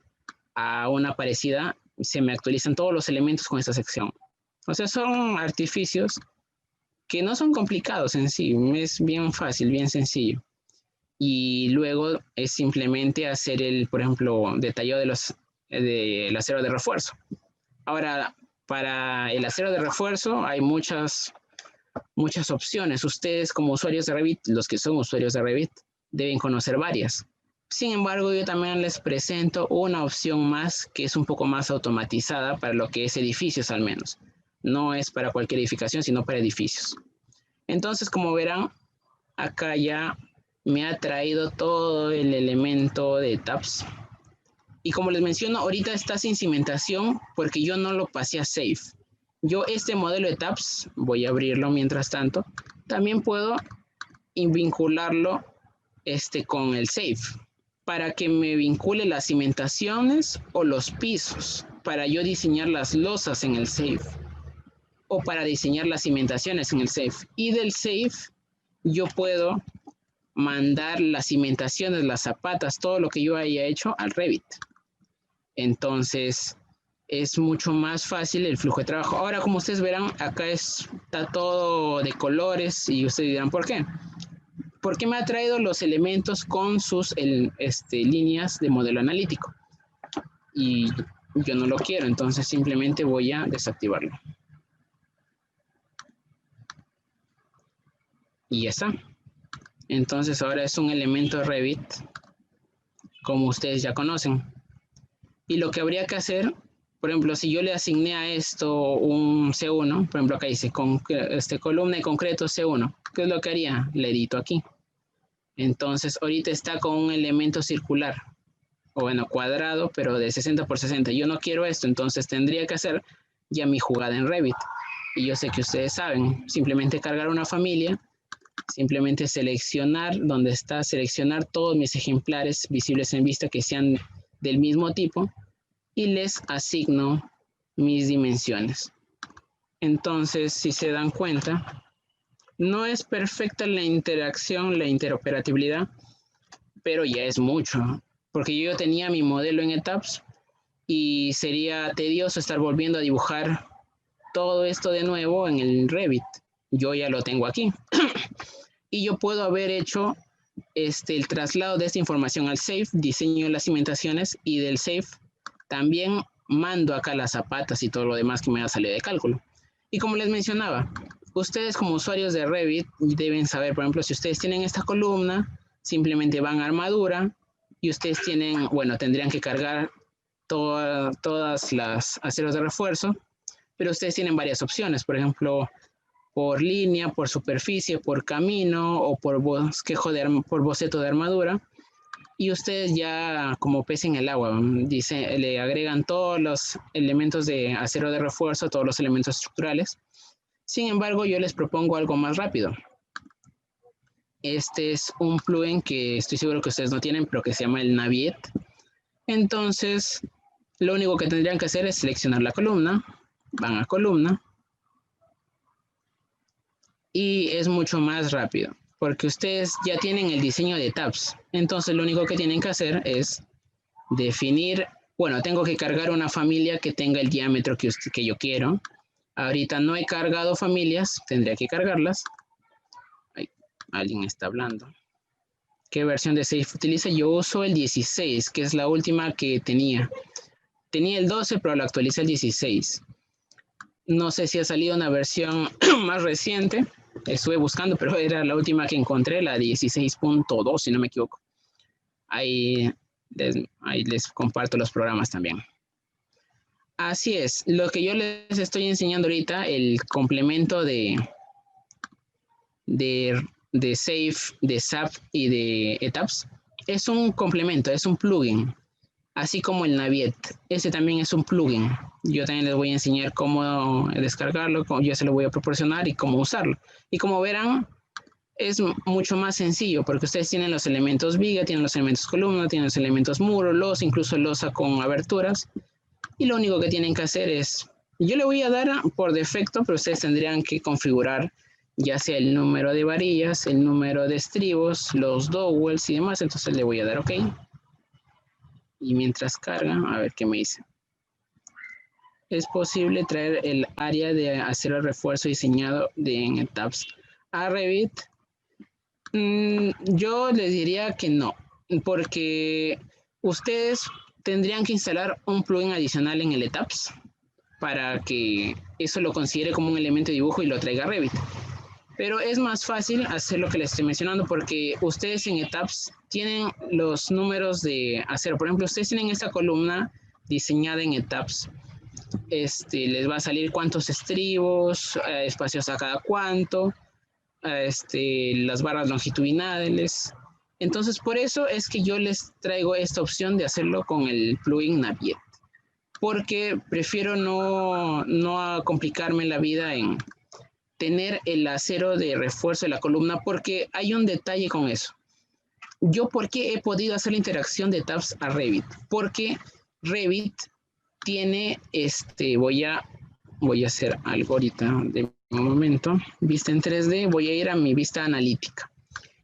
a una parecida, se me actualizan todos los elementos con esta sección. O sea, son artificios que no son complicados en sí, es bien fácil, bien sencillo. Y luego es simplemente hacer el, por ejemplo, detallado del acero de refuerzo. Ahora, para el acero de refuerzo hay muchas opciones. Ustedes como usuarios de Revit, los que son usuarios de Revit, deben conocer varias. Sin embargo, yo también les presento una opción más que es un poco más automatizada para lo que es edificios al menos. No es para cualquier edificación, sino para edificios. Entonces, como verán, acá ya me ha traído todo el elemento de tabs. Y como les menciono, ahorita está sin cimentación porque yo no lo pasé a Safe. Yo este modelo de tabs, voy a abrirlo mientras tanto, también puedo vincularlo con el Safe para que me vincule las cimentaciones o los pisos, para yo diseñar las losas en el Safe o para diseñar las cimentaciones en el Safe. Y del Safe yo puedo mandar las cimentaciones, las zapatas, todo lo que yo haya hecho al Revit. Entonces es mucho más fácil el flujo de trabajo. Ahora, como ustedes verán, acá está todo de colores y ustedes dirán, ¿por qué? Porque me ha traído los elementos con sus líneas de modelo analítico. Y yo no lo quiero, entonces simplemente voy a desactivarlo. Y ya está. Entonces ahora es un elemento Revit, como ustedes ya conocen. Y lo que habría que hacer, por ejemplo, si yo le asigné a esto un C1, por ejemplo, acá dice columna de concreto C1, ¿qué es lo que haría? Le edito aquí. Entonces, ahorita está con un elemento circular, o bueno, cuadrado, pero de 60 por 60. Yo no quiero esto, entonces tendría que hacer ya mi jugada en Revit. Y yo sé que ustedes saben, simplemente cargar una familia, simplemente seleccionar donde está, seleccionar todos mis ejemplares visibles en vista que sean del mismo tipo y les asigno mis dimensiones. Entonces, si se dan cuenta, no es perfecta la interacción, la interoperabilidad, pero ya es mucho, porque yo tenía mi modelo en etapas y sería tedioso estar volviendo a dibujar todo esto de nuevo en el Revit. Yo ya lo tengo aquí. Y yo puedo haber hecho el traslado de esta información al Safe, diseño las cimentaciones y del Safe también mando acá las zapatas y todo lo demás que me va a salir de cálculo. Y como les mencionaba, ustedes como usuarios de Revit deben saber, por ejemplo, si ustedes tienen esta columna, simplemente van a armadura y ustedes tienen, bueno, tendrían que cargar todas las aceros de refuerzo, pero ustedes tienen varias opciones, por ejemplo, por línea, por superficie, por camino o por bosquejo por boceto de armadura. Y ustedes ya como pez en el agua, le agregan todos los elementos de acero de refuerzo, todos los elementos estructurales. Sin embargo, yo les propongo algo más rápido. Este es un plugin que estoy seguro que ustedes no tienen, pero que se llama el Naviet. Entonces, lo único que tendrían que hacer es seleccionar la columna, van a columna, y es mucho más rápido, porque ustedes ya tienen el diseño de tabs. Entonces, lo único que tienen que hacer es definir, bueno, tengo que cargar una familia que tenga el diámetro que yo quiero. Ahorita no he cargado familias, tendría que cargarlas. Ay, alguien está hablando. ¿Qué versión de Safe utiliza? Yo uso el 16, que es la última que tenía. Tenía el 12, pero lo actualicé el 16. No sé si ha salido una versión más reciente. Estuve buscando, pero era la última que encontré, la 16.2, si no me equivoco. Ahí les comparto los programas también. Así es, lo que yo les estoy enseñando ahorita, el complemento de Safe, de SAP y de Etaps, es un complemento, es un plugin, así como el Naviet. Ese también es un plugin. Yo también les voy a enseñar cómo descargarlo, yo se lo voy a proporcionar y cómo usarlo. Y como verán, es mucho más sencillo porque ustedes tienen los elementos viga, tienen los elementos columna, tienen los elementos muro, incluso losa con aberturas. Y lo único que tienen que hacer es Yo le voy a dar por defecto, pero ustedes tendrían que configurar ya sea el número de varillas, el número de estribos, los dowels y demás. Entonces le voy a dar OK. Y mientras carga, a ver qué me dice. Es posible traer el área de acero refuerzo diseñado en etapas a Revit. Yo les diría que no, porque ustedes tendrían que instalar un plugin adicional en el Etaps para que eso lo considere como un elemento de dibujo y lo traiga a Revit. Pero es más fácil hacer lo que les estoy mencionando porque ustedes en Etaps tienen los números de acero. Por ejemplo, ustedes tienen esta columna diseñada en Etaps. Les va a salir cuántos estribos, espacios a cada cuánto, las barras longitudinales. Entonces, por eso es que yo les traigo esta opción de hacerlo con el plugin Naviet, porque prefiero no complicarme la vida en tener el acero de refuerzo de la columna, porque hay un detalle con eso. Yo, ¿por qué he podido hacer la interacción de tabs a Revit? Porque Revit tiene, voy a hacer algo ahorita de un momento, vista en 3D, voy a ir a mi vista analítica.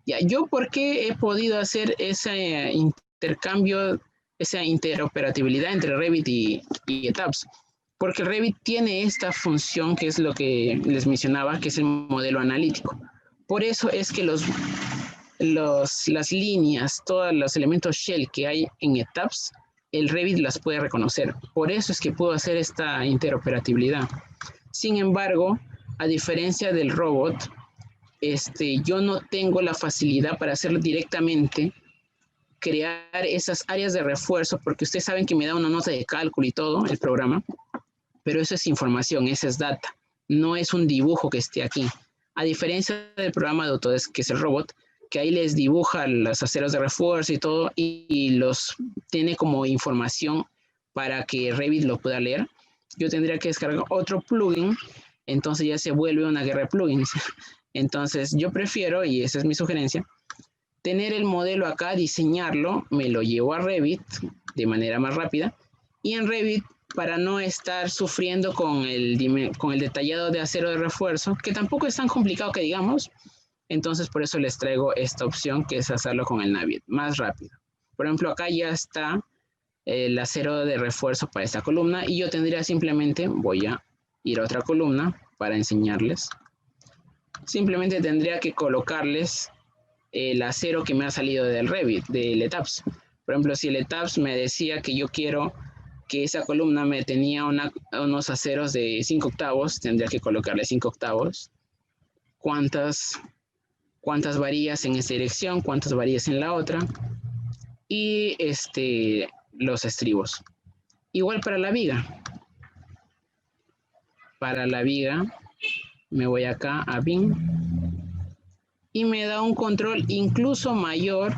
Ya, yo por qué he podido hacer ese intercambio, esa interoperabilidad entre Revit y Etaps, porque Revit tiene esta función que es lo que les mencionaba, que es el modelo analítico. Por eso es que las líneas, todos los elementos shell que hay en Etaps, el Revit las puede reconocer. Por eso es que puedo hacer esta interoperabilidad. Sin embargo, a diferencia del robot, yo no tengo la facilidad para hacerlo directamente, crear esas áreas de refuerzo, porque ustedes saben que me da una nota de cálculo y todo el programa, pero eso es información, esa es data, no es un dibujo que esté aquí. A diferencia del programa de Autodesk, que es el robot, que ahí les dibuja los aceros de refuerzo y todo, y los tiene como información para que Revit lo pueda leer. Yo tendría que descargar otro plugin, entonces ya se vuelve una guerra de plugins. Entonces yo prefiero, y esa es mi sugerencia, tener el modelo acá, diseñarlo, me lo llevo a Revit de manera más rápida, y en Revit, para no estar sufriendo con el detallado de acero de refuerzo, que tampoco es tan complicado que digamos, entonces por eso les traigo esta opción que es hacerlo con el Naviet, más rápido. Por ejemplo, acá ya está el acero de refuerzo para esta columna y yo tendría simplemente, voy a ir a otra columna para enseñarles. Simplemente tendría que colocarles el acero que me ha salido del Revit, del Etaps. Por ejemplo, si el Etaps me decía que yo quiero que esa columna me tenía unos aceros de 5 octavos, tendría que colocarle 5 octavos. ¿Cuántas varillas en esta dirección? ¿Cuántas varillas en la otra? Y los estribos. Igual para la viga. Para la viga me voy acá a BIM y me da un control incluso mayor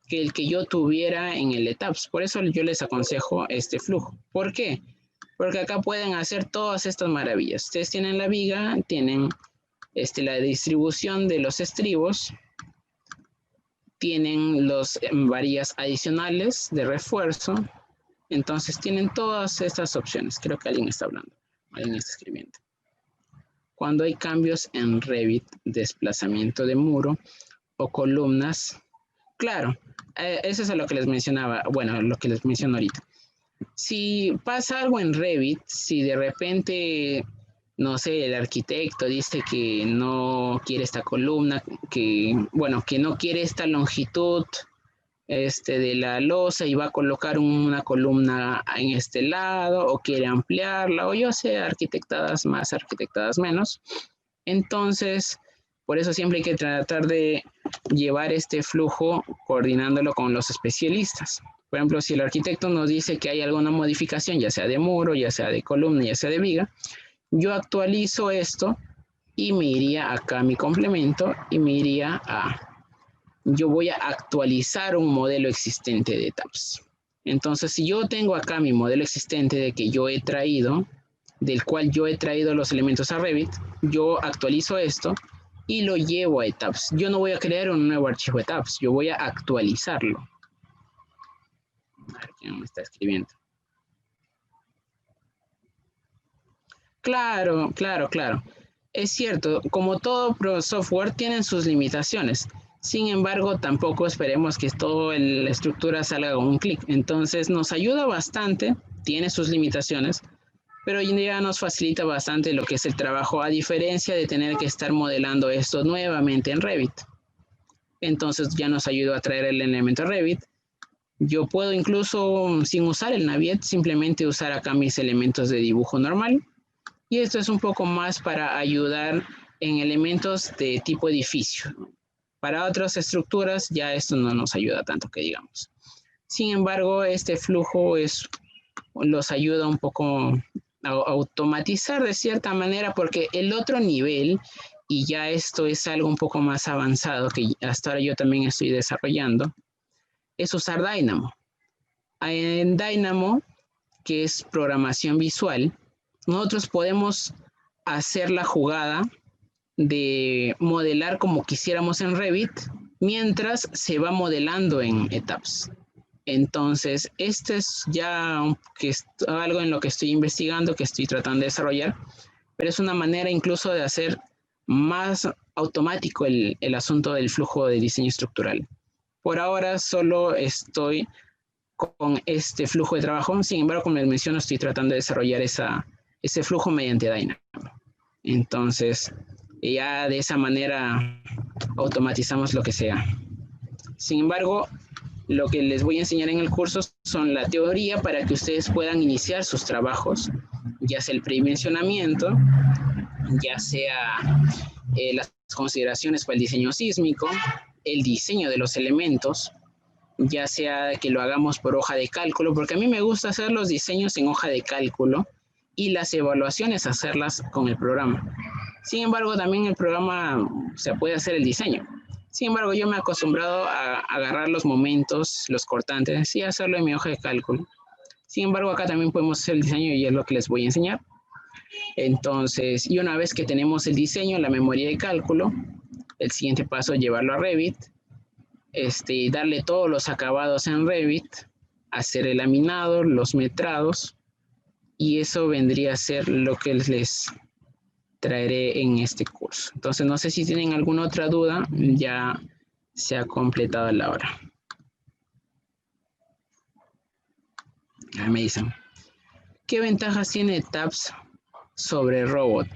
que el que yo tuviera en el Etaps. Por eso yo les aconsejo este flujo. ¿Por qué? Porque acá pueden hacer todas estas maravillas. Ustedes tienen la viga, tienen la distribución de los estribos, tienen las varillas adicionales de refuerzo. Entonces tienen todas estas opciones. Creo que alguien está hablando, alguien está escribiendo. Cuando hay cambios en Revit, desplazamiento de muro o columnas, claro, eso es a lo que les mencionaba, bueno, lo que les menciono ahorita. Si pasa algo en Revit, si de repente, no sé, el arquitecto dice que no quiere esta columna, que no quiere esta longitud de la losa y va a colocar una columna en este lado o quiere ampliarla o yo sé, arquitectadas más, arquitectadas menos. Entonces, por eso siempre hay que tratar de llevar este flujo coordinándolo con los especialistas. Por ejemplo, si el arquitecto nos dice que hay alguna modificación, ya sea de muro, ya sea de columna, ya sea de viga, yo actualizo esto y me iría acá a mi complemento y me iría a... Yo voy a actualizar un modelo existente de tabs. Entonces, si yo tengo acá mi modelo existente de que yo he traído, del cual yo he traído los elementos a Revit, yo actualizo esto y lo llevo a etaps. Yo no voy a crear un nuevo archivo de etaps, yo voy a actualizarlo. A ver quién me está escribiendo. Claro, claro, claro. Es cierto, como todo software tienen sus limitaciones. Sin embargo, tampoco esperemos que toda la estructura salga con un clic. Entonces nos ayuda bastante, tiene sus limitaciones, pero hoy en día nos facilita bastante lo que es el trabajo, a diferencia de tener que estar modelando esto nuevamente en Revit. Entonces ya nos ayuda a traer el elemento Revit. Yo puedo incluso, sin usar el Naviet, simplemente usar acá mis elementos de dibujo normal. Y esto es un poco más para ayudar en elementos de tipo edificio. Para otras estructuras ya esto no nos ayuda tanto que digamos. Sin embargo, este flujo los ayuda un poco a automatizar de cierta manera, porque el otro nivel, y ya esto es algo un poco más avanzado que hasta ahora yo también estoy desarrollando, es usar Dynamo. En Dynamo, que es programación visual, nosotros podemos hacer la jugada de modelar como quisiéramos en Revit mientras se va modelando en etapas. Entonces, este es ya algo en lo que estoy investigando, que estoy tratando de desarrollar, pero es una manera incluso de hacer más automático el asunto del flujo de diseño estructural. Por ahora solo estoy con este flujo de trabajo, sin embargo, como les menciono, estoy tratando de desarrollar ese flujo mediante Dynamo. Entonces, ya de esa manera automatizamos lo que sea. Sin embargo, lo que les voy a enseñar en el curso son la teoría para que ustedes puedan iniciar sus trabajos, ya sea el predimensionamiento, ya sea las consideraciones para el diseño sísmico, el diseño de los elementos, ya sea que lo hagamos por hoja de cálculo, porque a mí me gusta hacer los diseños en hoja de cálculo y las evaluaciones hacerlas con el programa. Sin embargo, también el programa se puede hacer el diseño. Sin embargo, yo me he acostumbrado a agarrar los momentos, los cortantes y hacerlo en mi hoja de cálculo. Sin embargo, acá también podemos hacer el diseño y es lo que les voy a enseñar. Entonces, y una vez que tenemos el diseño, la memoria de cálculo, el siguiente paso es llevarlo a Revit, darle todos los acabados en Revit, hacer el laminado, los metrados, y eso vendría a ser lo que les traeré en este curso. Entonces, no sé si tienen alguna otra duda, ya se ha completado la hora. Ahí me dicen, ¿qué ventajas tiene Tabs sobre Robot?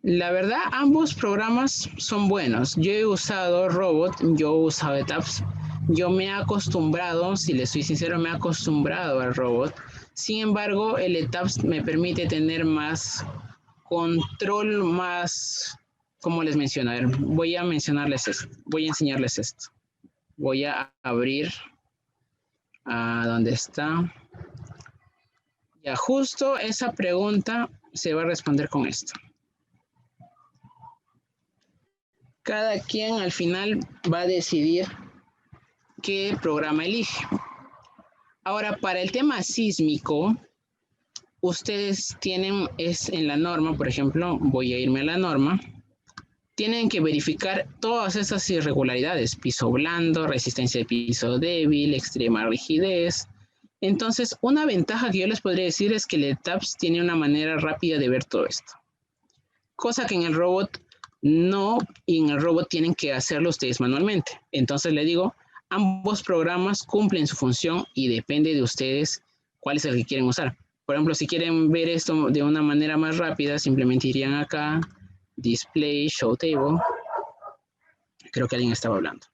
La verdad, ambos programas son buenos. Yo he usado Robot, yo he usado Tabs. Yo me he acostumbrado, si les soy sincero, me he acostumbrado al Robot. Sin embargo, el ETABS me permite tener más control, más, como les menciono, a ver, voy a mencionarles esto, voy a enseñarles esto. Voy a abrir a donde está. Ya, justo esa pregunta se va a responder con esto. Cada quien al final va a decidir qué programa elige. Ahora, para el tema sísmico, ustedes tienen, es en la norma, por ejemplo, voy a irme a la norma, tienen que verificar todas esas irregularidades, piso blando, resistencia de piso débil, extrema rigidez. Entonces, una ventaja que yo les podría decir es que el ETABS tiene una manera rápida de ver todo esto. Cosa que en el robot no, y en el robot tienen que hacerlo ustedes manualmente. Entonces le digo, ambos programas cumplen su función y depende de ustedes cuál es el que quieren usar. Por ejemplo, si quieren ver esto de una manera más rápida, simplemente irían acá, Display, Show Table. Creo que alguien estaba hablando.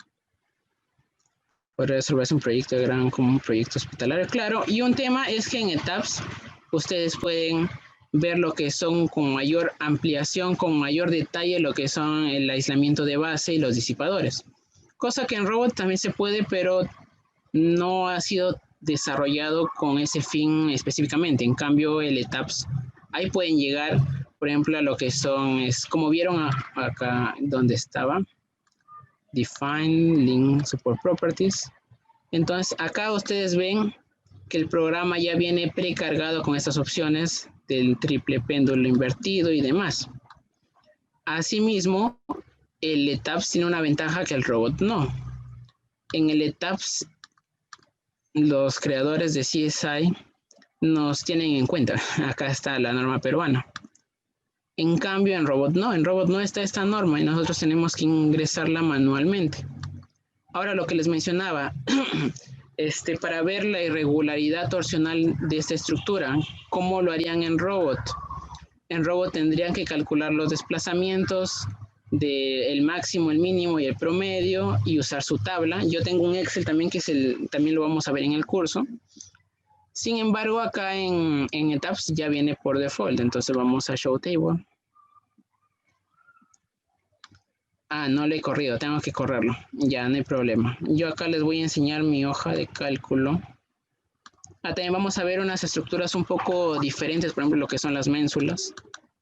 Podría resolverse un proyecto de gran como un proyecto hospitalario. Claro, y un tema es que en ETABS ustedes pueden ver lo que son con mayor ampliación, con mayor detalle, lo que son el aislamiento de base y los disipadores. Cosa que en Robot también se puede, pero no ha sido desarrollado con ese fin específicamente. En cambio, el ETABS, ahí pueden llegar, por ejemplo, a lo que son, es como vieron acá donde estaba, Define, Link, Support Properties. Entonces, acá ustedes ven que el programa ya viene precargado con estas opciones del triple péndulo invertido y demás. Asimismo, el ETABS tiene una ventaja que el robot no. En el ETABS, los creadores de CSI nos tienen en cuenta. Acá está la norma peruana. En cambio, en Robot no está esta norma y nosotros tenemos que ingresarla manualmente. Ahora lo que les mencionaba, para ver la irregularidad torsional de esta estructura, ¿cómo lo harían en Robot? En Robot tendrían que calcular los desplazamientos del máximo, el mínimo y el promedio y usar su tabla. Yo tengo un Excel también que también lo vamos a ver en el curso. Sin embargo, acá en ETABS ya viene por default, entonces vamos a Show Table. Ah, no lo he corrido, tengo que correrlo. Ya, no hay problema. Yo acá les voy a enseñar mi hoja de cálculo. También vamos a ver unas estructuras un poco diferentes, por ejemplo, lo que son las ménsulas.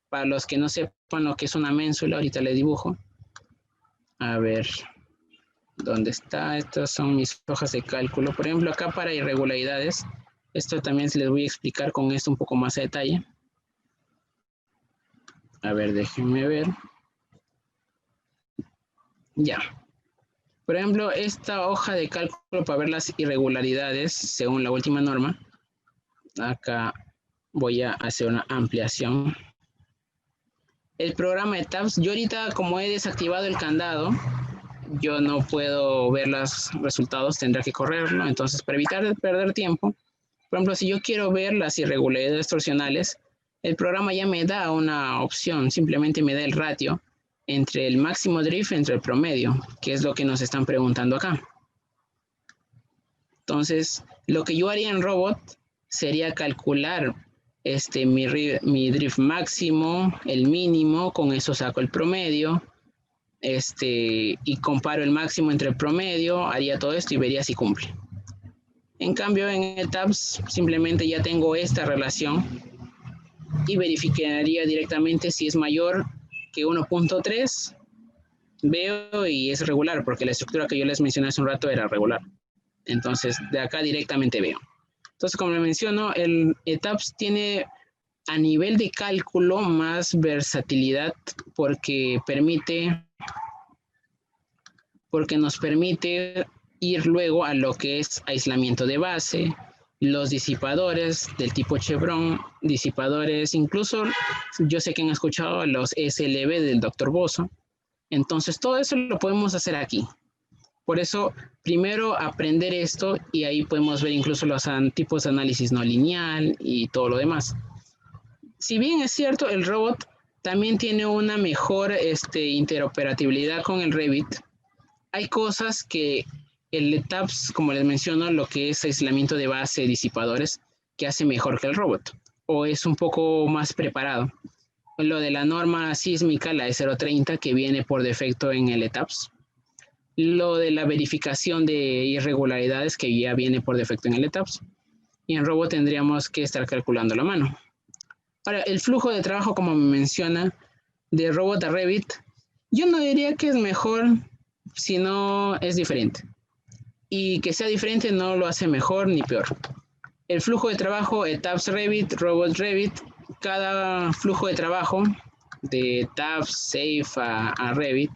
Para los que no sepan lo que es una ménsula, ahorita les dibujo. A ver, ¿dónde está? Estas son mis hojas de cálculo. Por ejemplo, acá para irregularidades, esto también se les voy a explicar con esto un poco más a detalle. A ver, déjenme ver. Ya. Por ejemplo, esta hoja de cálculo para ver las irregularidades, según la última norma, acá voy a hacer una ampliación. El programa de tabs, yo ahorita como he desactivado el candado, yo no puedo ver los resultados, tendré que correrlo. Entonces, para evitar perder tiempo, por ejemplo, si yo quiero ver las irregularidades torsionales, el programa ya me da una opción, simplemente me da el ratio entre el máximo drift entre el promedio, que es lo que nos están preguntando acá. Entonces, lo que yo haría en Robot sería calcular mi drift máximo, el mínimo, con eso saco el promedio, y comparo el máximo entre el promedio, haría todo esto y vería si cumple. En cambio, en el tabs simplemente ya tengo esta relación y verificaría directamente si es mayor que 1.3, veo y es regular, porque la estructura que yo les mencioné hace un rato era regular. Entonces, de acá directamente veo. Entonces, como les menciono, el tabs tiene a nivel de cálculo más versatilidad porque nos permite ir luego a lo que es aislamiento de base, los disipadores del tipo Chevron, disipadores, incluso yo sé que han escuchado los SLB del Dr. Boso. Entonces, todo eso lo podemos hacer aquí. Por eso, primero aprender esto y ahí podemos ver incluso los tipos de análisis no lineal y todo lo demás. Si bien es cierto, el robot también tiene una mejor interoperabilidad con el Revit, hay cosas que el tabs, como les menciono, lo que es aislamiento de base, disipadores, que hace mejor que el robot, o es un poco más preparado. Lo de la norma sísmica, la E030, que viene por defecto en el ETABS. Lo de la verificación de irregularidades, que ya viene por defecto en el ETABS. Y en robot tendríamos que estar calculando la mano. Ahora, el flujo de trabajo, como me menciona, de robot a Revit, yo no diría que es mejor, sino es diferente. Y que sea diferente no lo hace mejor ni peor. El flujo de trabajo, tabs Revit, robot Revit, cada flujo de trabajo de tabs Safe a Revit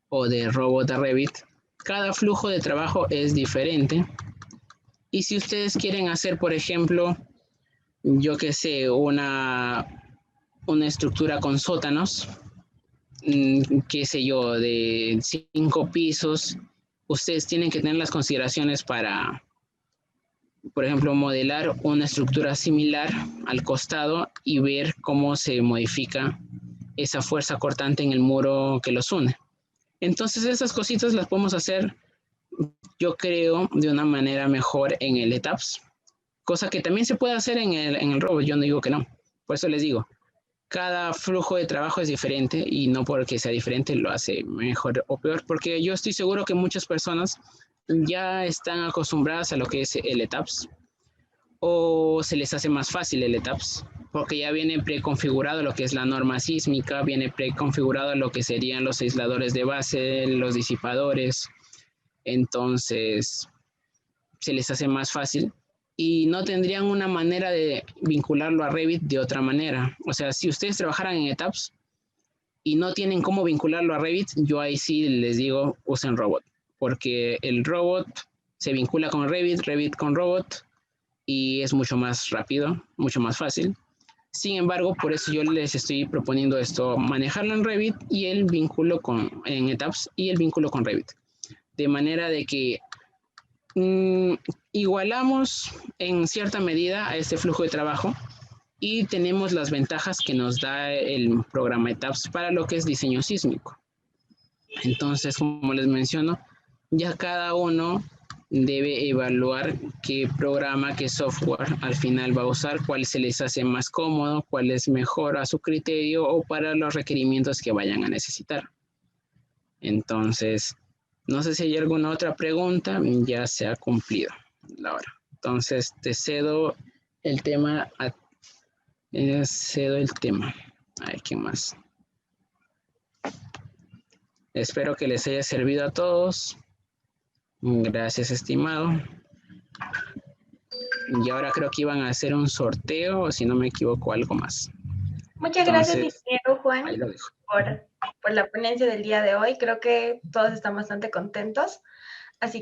o de robot a Revit, cada flujo de trabajo es diferente. Y si ustedes quieren hacer, por ejemplo, yo que sé, una estructura con sótanos, qué sé yo, de 5 pisos, ustedes tienen que tener las consideraciones para, por ejemplo, modelar una estructura similar al costado y ver cómo se modifica esa fuerza cortante en el muro que los une. Entonces esas cositas las podemos hacer, yo creo, de una manera mejor en el ETABS, cosa que también se puede hacer en el robot, yo no digo que no. Por eso les digo, cada flujo de trabajo es diferente y no porque sea diferente lo hace mejor o peor, porque yo estoy seguro que muchas personas ya están acostumbradas a lo que es el ETABS o se les hace más fácil el ETABS porque ya viene preconfigurado lo que es la norma sísmica, viene preconfigurado lo que serían los aisladores de base, los disipadores, entonces se les hace más fácil y no tendrían una manera de vincularlo a Revit de otra manera. O sea, si ustedes trabajaran en ETABS y no tienen cómo vincularlo a Revit, yo ahí sí les digo, usen robot, porque el robot se vincula con Revit, Revit con robot, y es mucho más rápido, mucho más fácil. Sin embargo, por eso yo les estoy proponiendo esto, manejarlo en Revit y el vínculo en NetApps y el vínculo con Revit. De manera de que igualamos en cierta medida a este flujo de trabajo y tenemos las ventajas que nos da el programa ETAPS para lo que es diseño sísmico. Entonces, como les menciono, ya cada uno debe evaluar qué programa, qué software al final va a usar, cuál se les hace más cómodo, cuál es mejor a su criterio o para los requerimientos que vayan a necesitar. Entonces, no sé si hay alguna otra pregunta, ya se ha cumplido la hora. Entonces, te cedo el tema a A ver, ¿quién más? Espero que les haya servido a todos. Gracias, estimado. Y ahora creo que iban a hacer un sorteo, o si no me equivoco, algo más. Muchas gracias, Entonces, ingeniero Juan, ahí lo dejo. por la ponencia del día de hoy. Creo que todos están bastante contentos. Así que